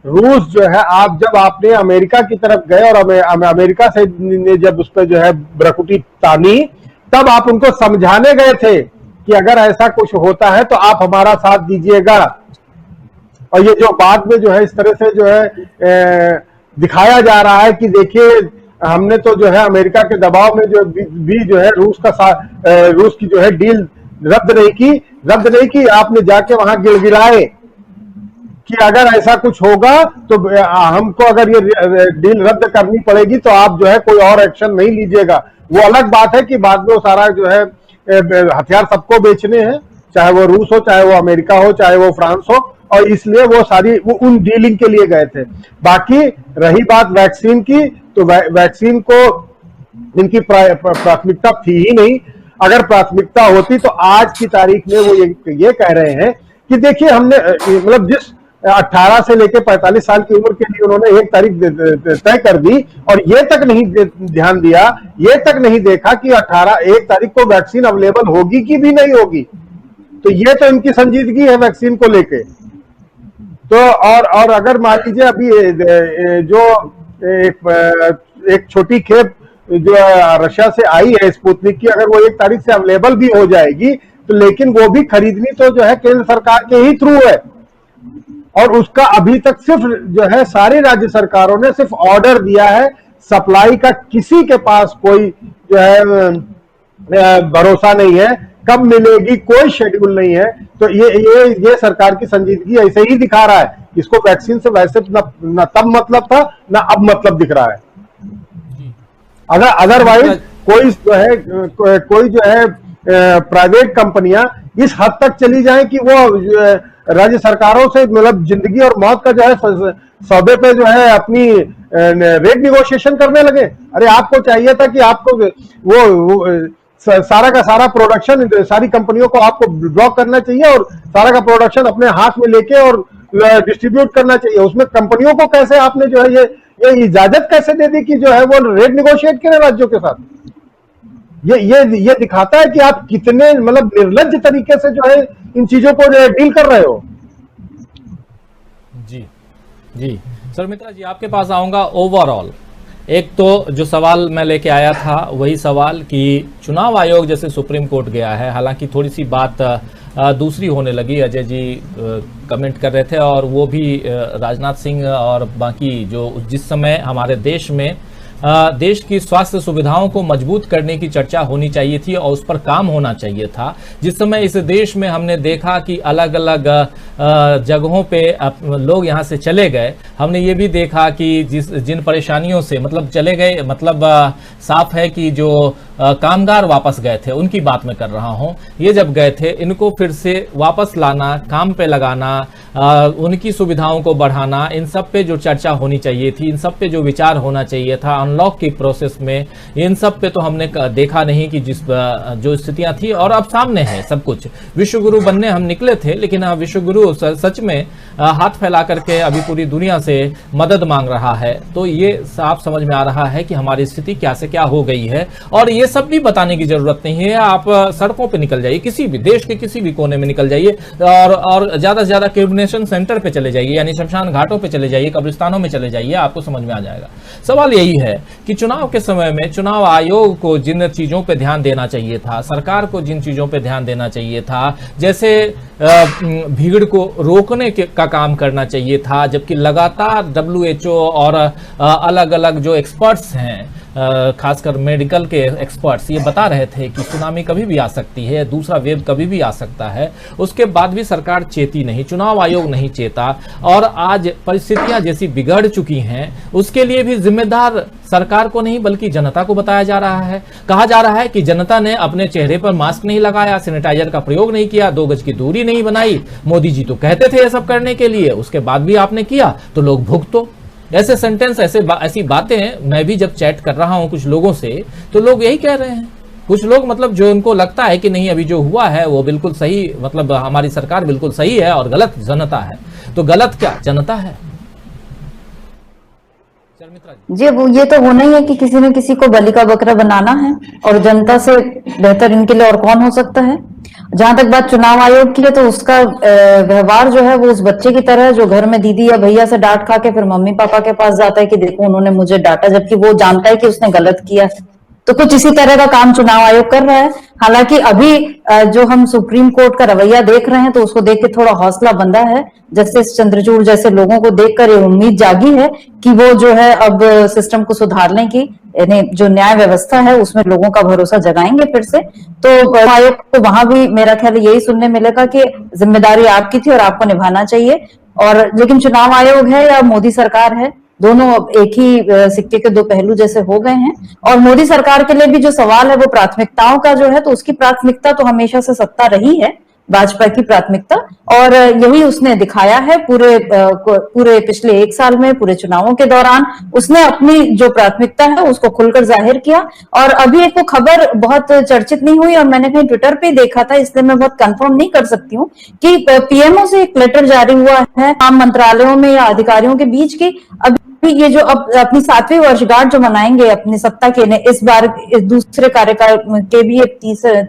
रूस जो है, आप जब आपने अमेरिका की तरफ गए और अमेरिका से जब उस पर जो है ब्रकुटी तानी, तब आप उनको समझाने गए थे कि अगर ऐसा कुछ होता है तो आप हमारा साथ दीजिएगा। और ये जो बाद में जो है इस तरह से जो है दिखाया जा रहा है कि देखिए हमने तो जो है अमेरिका के दबाव में जो है रूस की जो है डील रद्द नहीं की, आपने जाके वहां गिड़गिड़ाए कि अगर ऐसा कुछ होगा तो हमको अगर ये डील रद्द करनी पड़ेगी तो आप जो है कोई और एक्शन नहीं लीजिएगा। वो अलग बात है कि बाद में वो सारा जो है हथियार सबको बेचने हैं, चाहे वो रूस हो, चाहे वो अमेरिका हो, चाहे वो फ्रांस हो, और इसलिए वो उन डीलिंग के लिए गए थे। बाकी रही बात वैक्सीन की, तो वैक्सीन को इनकी प्राथमिकता थी ही नहीं। अगर प्राथमिकता होती तो आज की तारीख में वो ये कह रहे हैं कि देखिए हमने, मतलब जिस 18 से लेकर 45 साल की उम्र के लिए उन्होंने 1 तारीख तय कर दी और ये तक नहीं ध्यान दिया, ये तक नहीं देखा कि 1 तारीख को वैक्सीन अवेलेबल होगी कि भी नहीं होगी। तो ये तो इनकी संजीदगी है वैक्सीन को लेके। तो और अगर मान लीजिए अभी जो एक छोटी खेप जो रशिया से आई है स्पुतनिक की, अगर वो 1 तारीख से अवेलेबल भी हो जाएगी तो लेकिन वो भी खरीदनी तो जो है केंद्र सरकार के ही थ्रू है, और उसका अभी तक सिर्फ जो है सारी राज्य सरकारों ने सिर्फ ऑर्डर दिया है, सप्लाई का किसी के पास कोई जो है भरोसा नहीं है कब मिलेगी, कोई शेड्यूल नहीं है। तो ये सरकार की संजीदगी ऐसे ही दिखा रहा है। इसको वैक्सीन से वैसे न तब मतलब था, न अब मतलब दिख रहा है। अगर अदरवाइज कोई जो है प्राइवेट कंपनियां इस हद तक चली जाएं कि वो राज्य सरकारों से मतलब जिंदगी और मौत का जो है सौदे पे जो है अपनी रेट निगोशिएशन करने लगे। अरे आपको चाहिए था कि आपको वो सारा का सारा प्रोडक्शन सारी कंपनियों को आपको ब्लॉक करना चाहिए और सारा का प्रोडक्शन अपने हाथ में लेके और डिस्ट्रीब्यूट करना चाहिए। उसमें कंपनियों को कैसे आपने जो है ये इजाजत कैसे दे दी कि जो है वो रेट निगोशिएट करें राज्यों के साथ? ये दिखाता है कि आप कितने मतलब निर्लज्ज तरीके से जो है इन चीजों को जो है डील कर रहे हो। जी जी सर, मित्रा जी आपके पास आऊंगा। ओवरऑल एक तो जो सवाल मैं लेके आया था वही सवाल कि चुनाव आयोग जैसे सुप्रीम कोर्ट गया है, हालांकि थोड़ी सी बात दूसरी होने लगी। अजय जी कमेंट कर रहे थे और वो भी राजनाथ सिंह और बाकी जो जिस समय हमारे देश में देश की स्वास्थ्य सुविधाओं को मजबूत करने की चर्चा होनी चाहिए थी और उस पर काम होना चाहिए था। जिस समय इस देश में हमने देखा कि अलग अलग जगहों पे लोग यहाँ से चले गए, हमने ये भी देखा कि जिन परेशानियों से मतलब चले गए, मतलब साफ है कि जो कामगार वापस गए थे उनकी बात मैं कर रहा हूं। ये जब गए थे इनको फिर से वापस लाना, काम पे लगाना, उनकी सुविधाओं को बढ़ाना, इन सब पे जो चर्चा होनी चाहिए थी, इन सब पे जो विचार होना चाहिए था अनलॉक की प्रोसेस में, इन सब पे तो हमने देखा नहीं कि जो स्थितियां थी और अब सामने है सब कुछ। विश्वगुरु बनने हम निकले थे, लेकिन विश्वगुरु सच में हाथ फैला करके अभी पूरी दुनिया से मदद मांग रहा है। तो ये साफ समझ में आ रहा है कि हमारी स्थिति क्या से क्या हो गई है और ये सब भी बताने की जरूरत नहीं है। आप सड़कों पे निकल जाइए, किसी भी देश के किसी भी कोने में निकल जाइए और ज्यादा से ज्यादा क्रिमिनेशन सेंटर पे चले जाइए, यानी शमशान घाटों पे चले जाइए, कब्रिस्तानों में चले जाइए, आपको समझ में आ जाएगा। सवाल यही है कि चुनाव के समय में चुनाव आयोग को जिन चीजों पे ध्यान देना चाहिए था, सरकार को जिन चीजों पे ध्यान देना चाहिए था, जैसे भीड़ को रोकने का काम करना चाहिए था, जबकि लगातार WHO और अलग अलग जो एक्सपर्ट्स हैं, खासकर मेडिकल के एक्सपर्ट्स ये बता रहे थे कि सुनामी कभी भी आ सकती है, दूसरा वेव कभी भी आ सकता है। उसके बाद भी सरकार चेती नहीं, चुनाव आयोग नहीं चेता और आज परिस्थितियां जैसी बिगड़ चुकी हैं उसके लिए भी जिम्मेदार सरकार को नहीं बल्कि जनता को बताया जा रहा है। कहा जा रहा है कि जनता ने अपने चेहरे पर मास्क नहीं लगाया, सैनिटाइजर का प्रयोग नहीं किया, 2 गज की दूरी नहीं बनाई। मोदी जी तो कहते थे ये सब करने के लिए, उसके बाद भी आपने किया तो लोग भुगतो। ऐसे सेंटेंस ऐसी बातें मैं भी जब चैट कर रहा हूं कुछ लोगों से तो लोग यही कह रहे हैं। कुछ लोग मतलब जो उनको लगता है कि नहीं अभी जो हुआ है वो बिल्कुल सही, मतलब हमारी सरकार बिल्कुल सही है और गलत जनता है। तो गलत क्या जनता है? जी वो ये तो होना ही है कि किसी न किसी को बलि का बकरा बनाना है और जनता से बेहतर इनके लिए और कौन हो सकता है। जहां तक बात चुनाव आयोग की है तो उसका व्यवहार जो है वो उस बच्चे की तरह जो घर में दीदी या भैया से डांट खा के फिर मम्मी पापा के पास जाता है कि देखो उन्होंने मुझे डांटा, जबकि वो जानता है कि उसने गलत किया। तो कुछ इसी तरह का काम चुनाव आयोग कर रहा है। हालांकि अभी जो हम सुप्रीम कोर्ट का रवैया देख रहे हैं तो उसको देख के थोड़ा हौसला बंधा है। जस्टिस चंद्रचूड़ जैसे लोगों को देखकर ये उम्मीद जागी है कि वो जो है अब सिस्टम को सुधारने की, यानी जो न्याय व्यवस्था है उसमें लोगों का भरोसा जगाएंगे फिर से। तो आयोग को वहां भी मेरा ख्याल यही सुनने मिलेगा कि जिम्मेदारी आपकी थी और आपको निभाना चाहिए। और लेकिन चुनाव आयोग है या मोदी सरकार है, दोनों एक ही सिक्के के 2 पहलू जैसे हो गए हैं। और मोदी सरकार के लिए भी जो सवाल है वो प्राथमिकताओं का जो है, तो उसकी प्राथमिकता तो हमेशा से सत्ता रही है, भाजपा की प्राथमिकता, और यही उसने दिखाया है पूरे पिछले 1 साल में, पूरे चुनावों के दौरान उसने अपनी जो प्राथमिकता है उसको खुलकर जाहिर किया। और अभी एक वो खबर बहुत चर्चित नहीं हुई और मैंने कहीं ट्विटर पे देखा था, इसलिए मैं बहुत कंफर्म नहीं कर सकती हूँ कि पीएमओ से एक लेटर जारी हुआ है तमाम मंत्रालयों में या अधिकारियों के बीच की अभी ये जो अब अपनी 7वीं वर्षगांठ जो मनाएंगे अपनी सत्ता के ने, इस बार इस दूसरे कार्यकाल के भी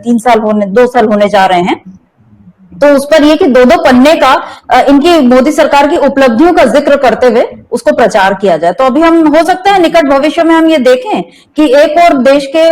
2 साल होने जा रहे हैं। तो उस पर ये कि 2-2 पन्ने का इनकी मोदी सरकार की उपलब्धियों का जिक्र करते हुए उसको प्रचार किया जाए। तो अभी हम हो सकता है निकट भविष्य में हम ये देखें कि एक और देश के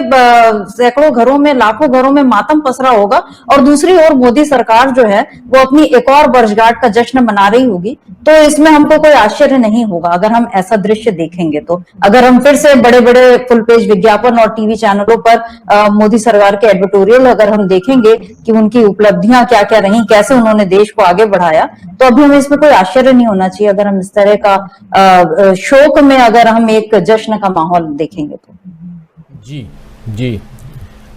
सैकड़ों घरों में, लाखों घरों में मातम पसरा होगा और दूसरी ओर मोदी सरकार जो है वो अपनी एक और वर्षगांठ का जश्न मना रही होगी। तो इसमें हमको कोई आश्चर्य नहीं होगा अगर हम ऐसा दृश्य देखेंगे। तो अगर हम फिर से बड़े बड़े फुल पेज विज्ञापन और टीवी चैनलों पर मोदी सरकार के एडिटोरियल अगर हम देखेंगे कि उनकी उपलब्धियां क्या क्या रही, कैसे उन्होंने देश को आगे बढ़ाया, तो अभी हमें इसमें कोई आश्चर्य नहीं होना चाहिए अगर हम इस तरह का शोक में अगर हम एक जश्न का माहौल देखेंगे तो। जी जी,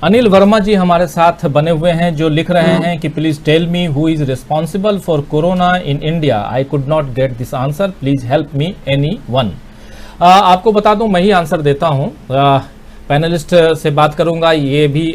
अनिल वर्मा जी हमारे साथ बने हुए हैं जो लिख रहे हैं कि please tell me who is responsible for corona in India, I could not get this answer, please help me anyone. आपको बता दूं मैं ही आंसर देता हूं, पैनलिस्ट से बात करूंगा, ये भी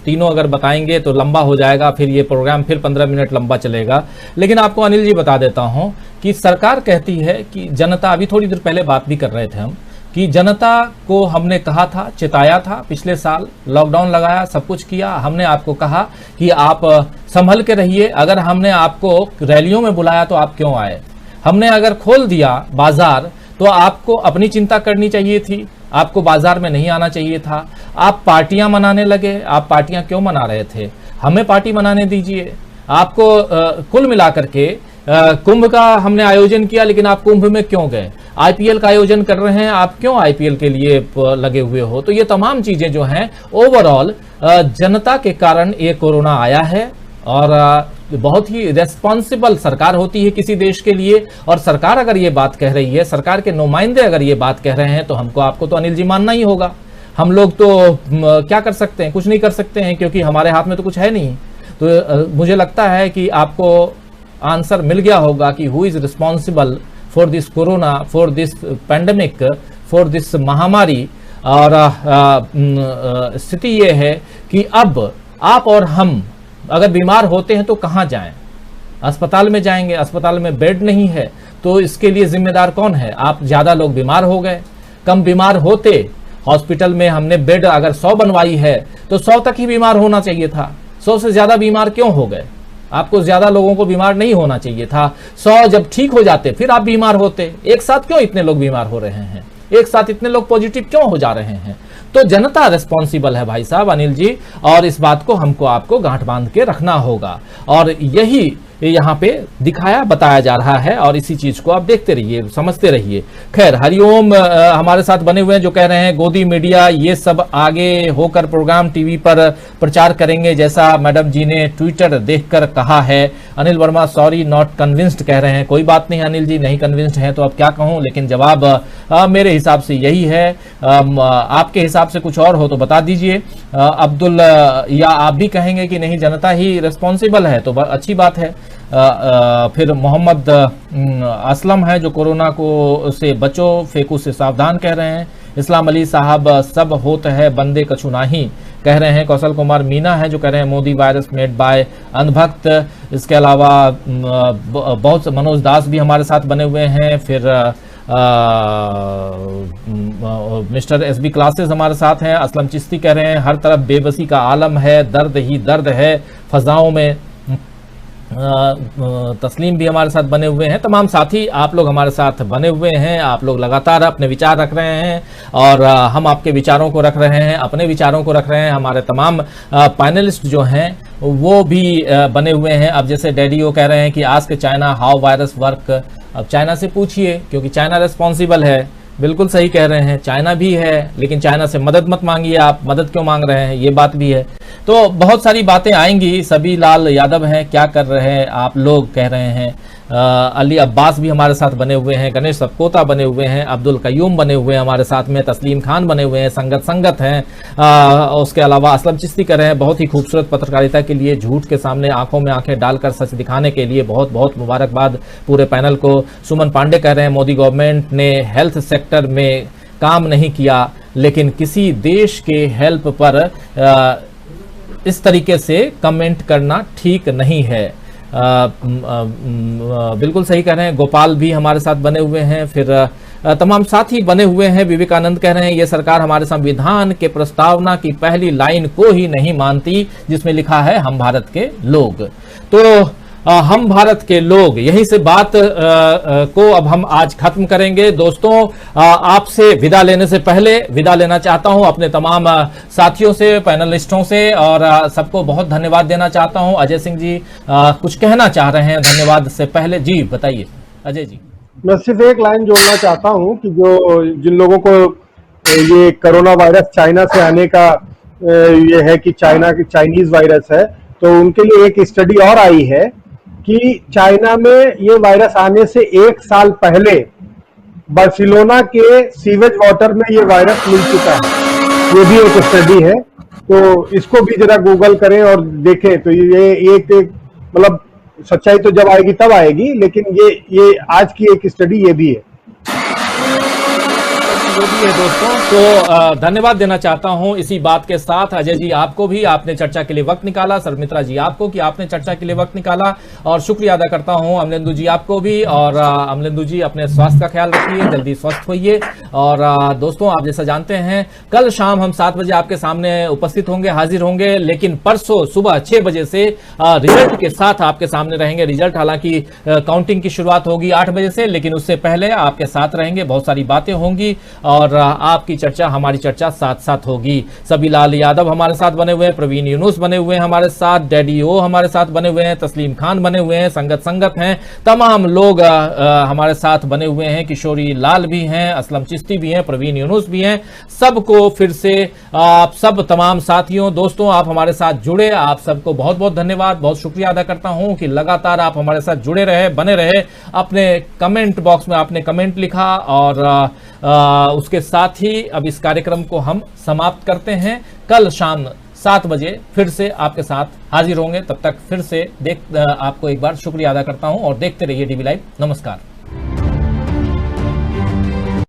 तीनों अगर बताएंगे तो लंबा हो जाएगा, फिर ये प्रोग्राम फिर 15 मिनट लंबा चलेगा। लेकिन आपको अनिल जी बता देता हूं कि सरकार कहती है कि जनता, अभी थोड़ी देर पहले बात भी कर रहे थे हम, कि जनता को हमने कहा था, चिताया था, पिछले साल लॉकडाउन लगाया, सब कुछ किया, हमने आपको कहा कि आप संभल के रहिए। अगर हमने आपको रैलियों में बुलाया तो आप क्यों आए? हमने अगर खोल दिया बाजार तो आपको अपनी चिंता करनी चाहिए थी, आपको बाजार में नहीं आना चाहिए था। आप पार्टियां मनाने लगे, आप पार्टियां क्यों मना रहे थे? हमें पार्टी मनाने दीजिए। आपको कुल मिलाकर के कुंभ का हमने आयोजन किया, लेकिन आप कुंभ में क्यों गए? आईपीएल का आयोजन कर रहे हैं, आप क्यों आईपीएल के लिए लगे हुए हो? तो ये तमाम चीजें जो हैं ओवरऑल जनता के कारण ये कोरोना आया है और बहुत ही रेस्पॉन्सिबल सरकार होती है किसी देश के लिए। और सरकार अगर ये बात कह रही है, सरकार के नुमाइंदे अगर ये बात कह रहे हैं, तो हमको आपको तो अनिल जी मानना ही होगा। हम लोग तो क्या कर सकते हैं? कुछ नहीं कर सकते हैं, क्योंकि हमारे हाथ में तो कुछ है नहीं। तो मुझे लगता है कि आपको आंसर मिल गया होगा कि who is responsible for this corona, for this pandemic, for this महामारी। और स्थिति ये है कि अब आप और हम अगर बीमार होते हैं तो कहाँ जाएं? अस्पताल में जाएंगे, अस्पताल में बेड नहीं है, तो इसके लिए जिम्मेदार कौन है? आप ज्यादा लोग बीमार हो गए, कम बीमार होते, हॉस्पिटल में हमने बेड अगर 100 बनवाई है तो 100 तक ही बीमार होना चाहिए था। 100 से ज्यादा बीमार क्यों हो गए? आपको ज्यादा लोगों को बीमार नहीं होना चाहिए था। 100 जब ठीक हो जाते फिर आप बीमार होते। एक साथ क्यों इतने लोग बीमार हो रहे हैं? एक साथ इतने लोग पॉजिटिव क्यों हो जा रहे हैं? तो जनता रिस्पॉन्सिबल है भाई साहब, अनिल जी, और इस बात को हमको आपको गांठ बांध के रखना होगा। और यही यहाँ पे दिखाया बताया जा रहा है और इसी चीज को आप देखते रहिए, समझते रहिए। खैर, हरिओम हमारे साथ बने हुए हैं जो कह रहे हैं गोदी मीडिया ये सब आगे होकर प्रोग्राम टीवी पर प्रचार करेंगे, जैसा मैडम जी ने ट्विटर देखकर कहा है। Anil Verma sorry not convinced कह रहे हैं। कोई बात नहीं अनिल जी, नहीं कन्विंस्ड हैं तो अब क्या कहूं, लेकिन जवाब मेरे हिसाब से यही है। आपके हिसाब से कुछ और हो तो बता दीजिए। अब्दुल, या आप भी कहेंगे कि नहीं जनता ही रिस्पॉन्सिबल है, तो अच्छी बात है। फिर मोहम्मद असलम है जो कोरोना को से बचो, फेकू से सावधान कह रहे हैं। इस्लाम अली साहब सब होत है बंदे कछु नाही कह रहे हैं। कौशल कुमार मीना है जो कह रहे हैं मोदी वायरस मेड बाय अंधभक्त। इसके अलावा बहुत मनोज दास भी हमारे साथ बने हुए हैं। फिर मिस्टर एसबी क्लासेस हमारे साथ हैं। असलम चिश्ती कह रहे हैं हर तरफ बेबसी का आलम है, दर्द ही दर्द है फजाओं में। तस्लीम भी हमारे साथ बने हुए हैं। तमाम साथी आप लोग हमारे साथ बने हुए हैं, आप लोग लगातार अपने विचार रख रहे हैं और हम आपके विचारों को रख रहे हैं, अपने विचारों को रख रहे हैं। हमारे तमाम पैनलिस्ट जो हैं वो भी बने हुए हैं। अब जैसे डैडीओ कह रहे हैं कि ask China how virus work, अब चाइना से पूछिए क्योंकि चाइना रिस्पॉन्सिबल है। बिल्कुल सही कह रहे हैं, चाइना भी है, लेकिन चाइना से मदद मत मांगिए। आप मदद क्यों मांग रहे हैं, ये बात भी है। तो बहुत सारी बातें आएंगी। सभी लाल यादव हैं, क्या कर रहे हैं आप लोग कह रहे हैं। अली अब्बास भी हमारे साथ बने हुए हैं, गणेश सतकोता बने हुए हैं, अब्दुल कयूम बने हुए हैं हमारे साथ में, तस्लीम खान बने हुए हैं, संगत हैं। उसके अलावा असलम चिश्ती कर रहे हैं बहुत ही खूबसूरत पत्रकारिता के लिए, झूठ के सामने आंखों में आंखें डालकर सच दिखाने के लिए बहुत बहुत मुबारकबाद पूरे पैनल को। सुमन पांडे कह रहे हैं मोदी गवर्नमेंट ने हेल्थ सेक्टर में काम नहीं किया, लेकिन किसी देश के हेल्प पर इस तरीके से कमेंट करना ठीक नहीं है। बिल्कुल सही कह रहे हैं। गोपाल भी हमारे साथ बने हुए हैं। फिर तमाम साथी बने हुए हैं। विवेकानंद कह रहे हैं ये सरकार हमारे संविधान के प्रस्तावना की पहली लाइन को ही नहीं मानती जिसमें लिखा है हम भारत के लोग। तो हम भारत के लोग, यहीं से बात को अब हम आज खत्म करेंगे। दोस्तों, आपसे विदा लेने से पहले विदा लेना चाहता हूं अपने तमाम साथियों से, पैनलिस्टों से, और सबको बहुत धन्यवाद देना चाहता हूं। अजय सिंह जी कुछ कहना चाह रहे हैं धन्यवाद से पहले? जी बताइए अजय जी। मैं सिर्फ एक लाइन जोड़ना चाहता हूं कि जिन लोगों को ये कोरोना वायरस चाइना से आने का ये है कि चाइनीज वायरस है, तो उनके लिए एक स्टडी और आई है कि चाइना में ये वायरस आने से 1 साल पहले बार्सिलोना के सीवेज वाटर में ये वायरस मिल चुका है। ये भी एक स्टडी है, तो इसको भी जरा गूगल करें और देखें। तो ये एक मतलब सच्चाई तो जब आएगी तब आएगी, लेकिन ये आज की एक स्टडी ये भी है। जो भी है दोस्तों, तो धन्यवाद देना चाहता हूं इसी बात के साथ अजय जी आपको भी, आपने चर्चा के लिए वक्त निकाला, शर्मित्रा जी आपको कि आपने चर्चा के लिए वक्त निकाला, और शुक्रिया अदा करता हूं अमलेंदु जी आपको भी। और अमलेंदु जी अपने स्वास्थ्य का ख्याल रखिए, जल्दी स्वस्थ होइए। और दोस्तों, आप जैसा जानते हैं कल शाम हम 7 बजे आपके सामने उपस्थित होंगे, हाजिर होंगे, लेकिन परसों सुबह 6 बजे से रिजल्ट के साथ आपके सामने रहेंगे। रिजल्ट हालांकि काउंटिंग की शुरुआत होगी 8 बजे से, लेकिन उससे पहले आपके साथ रहेंगे, बहुत सारी बातें होंगी और आपकी चर्चा हमारी चर्चा साथ साथ होगी। सभी लाल यादव हमारे साथ बने हुए हैं, प्रवीण यूनुस बने हुए हैं हमारे साथ, डैडी ओ हमारे साथ बने हुए हैं, तस्लीम खान बने हुए हैं, संगत हैं, तमाम लोग हमारे साथ बने हुए हैं, किशोरी लाल भी हैं, असलम चिश्ती भी हैं, प्रवीण यूनुस भी हैं। सबको फिर से आप सब तमाम साथियों, दोस्तों, आप हमारे साथ जुड़े, आप सबको बहुत बहुत धन्यवाद, बहुत शुक्रिया अदा करता हूं कि लगातार आप हमारे साथ जुड़े रहे, बने रहे। अपने कमेंट बॉक्स में आपने कमेंट लिखा, और उसके साथ ही अब इस कार्यक्रम को हम समाप्त करते हैं। कल शाम 7 बजे फिर से आपके साथ हाजिर होंगे। तब तक फिर से आपको एक बार शुक्रिया अदा करता हूं और देखते रहिए डीवी लाइव। नमस्कार।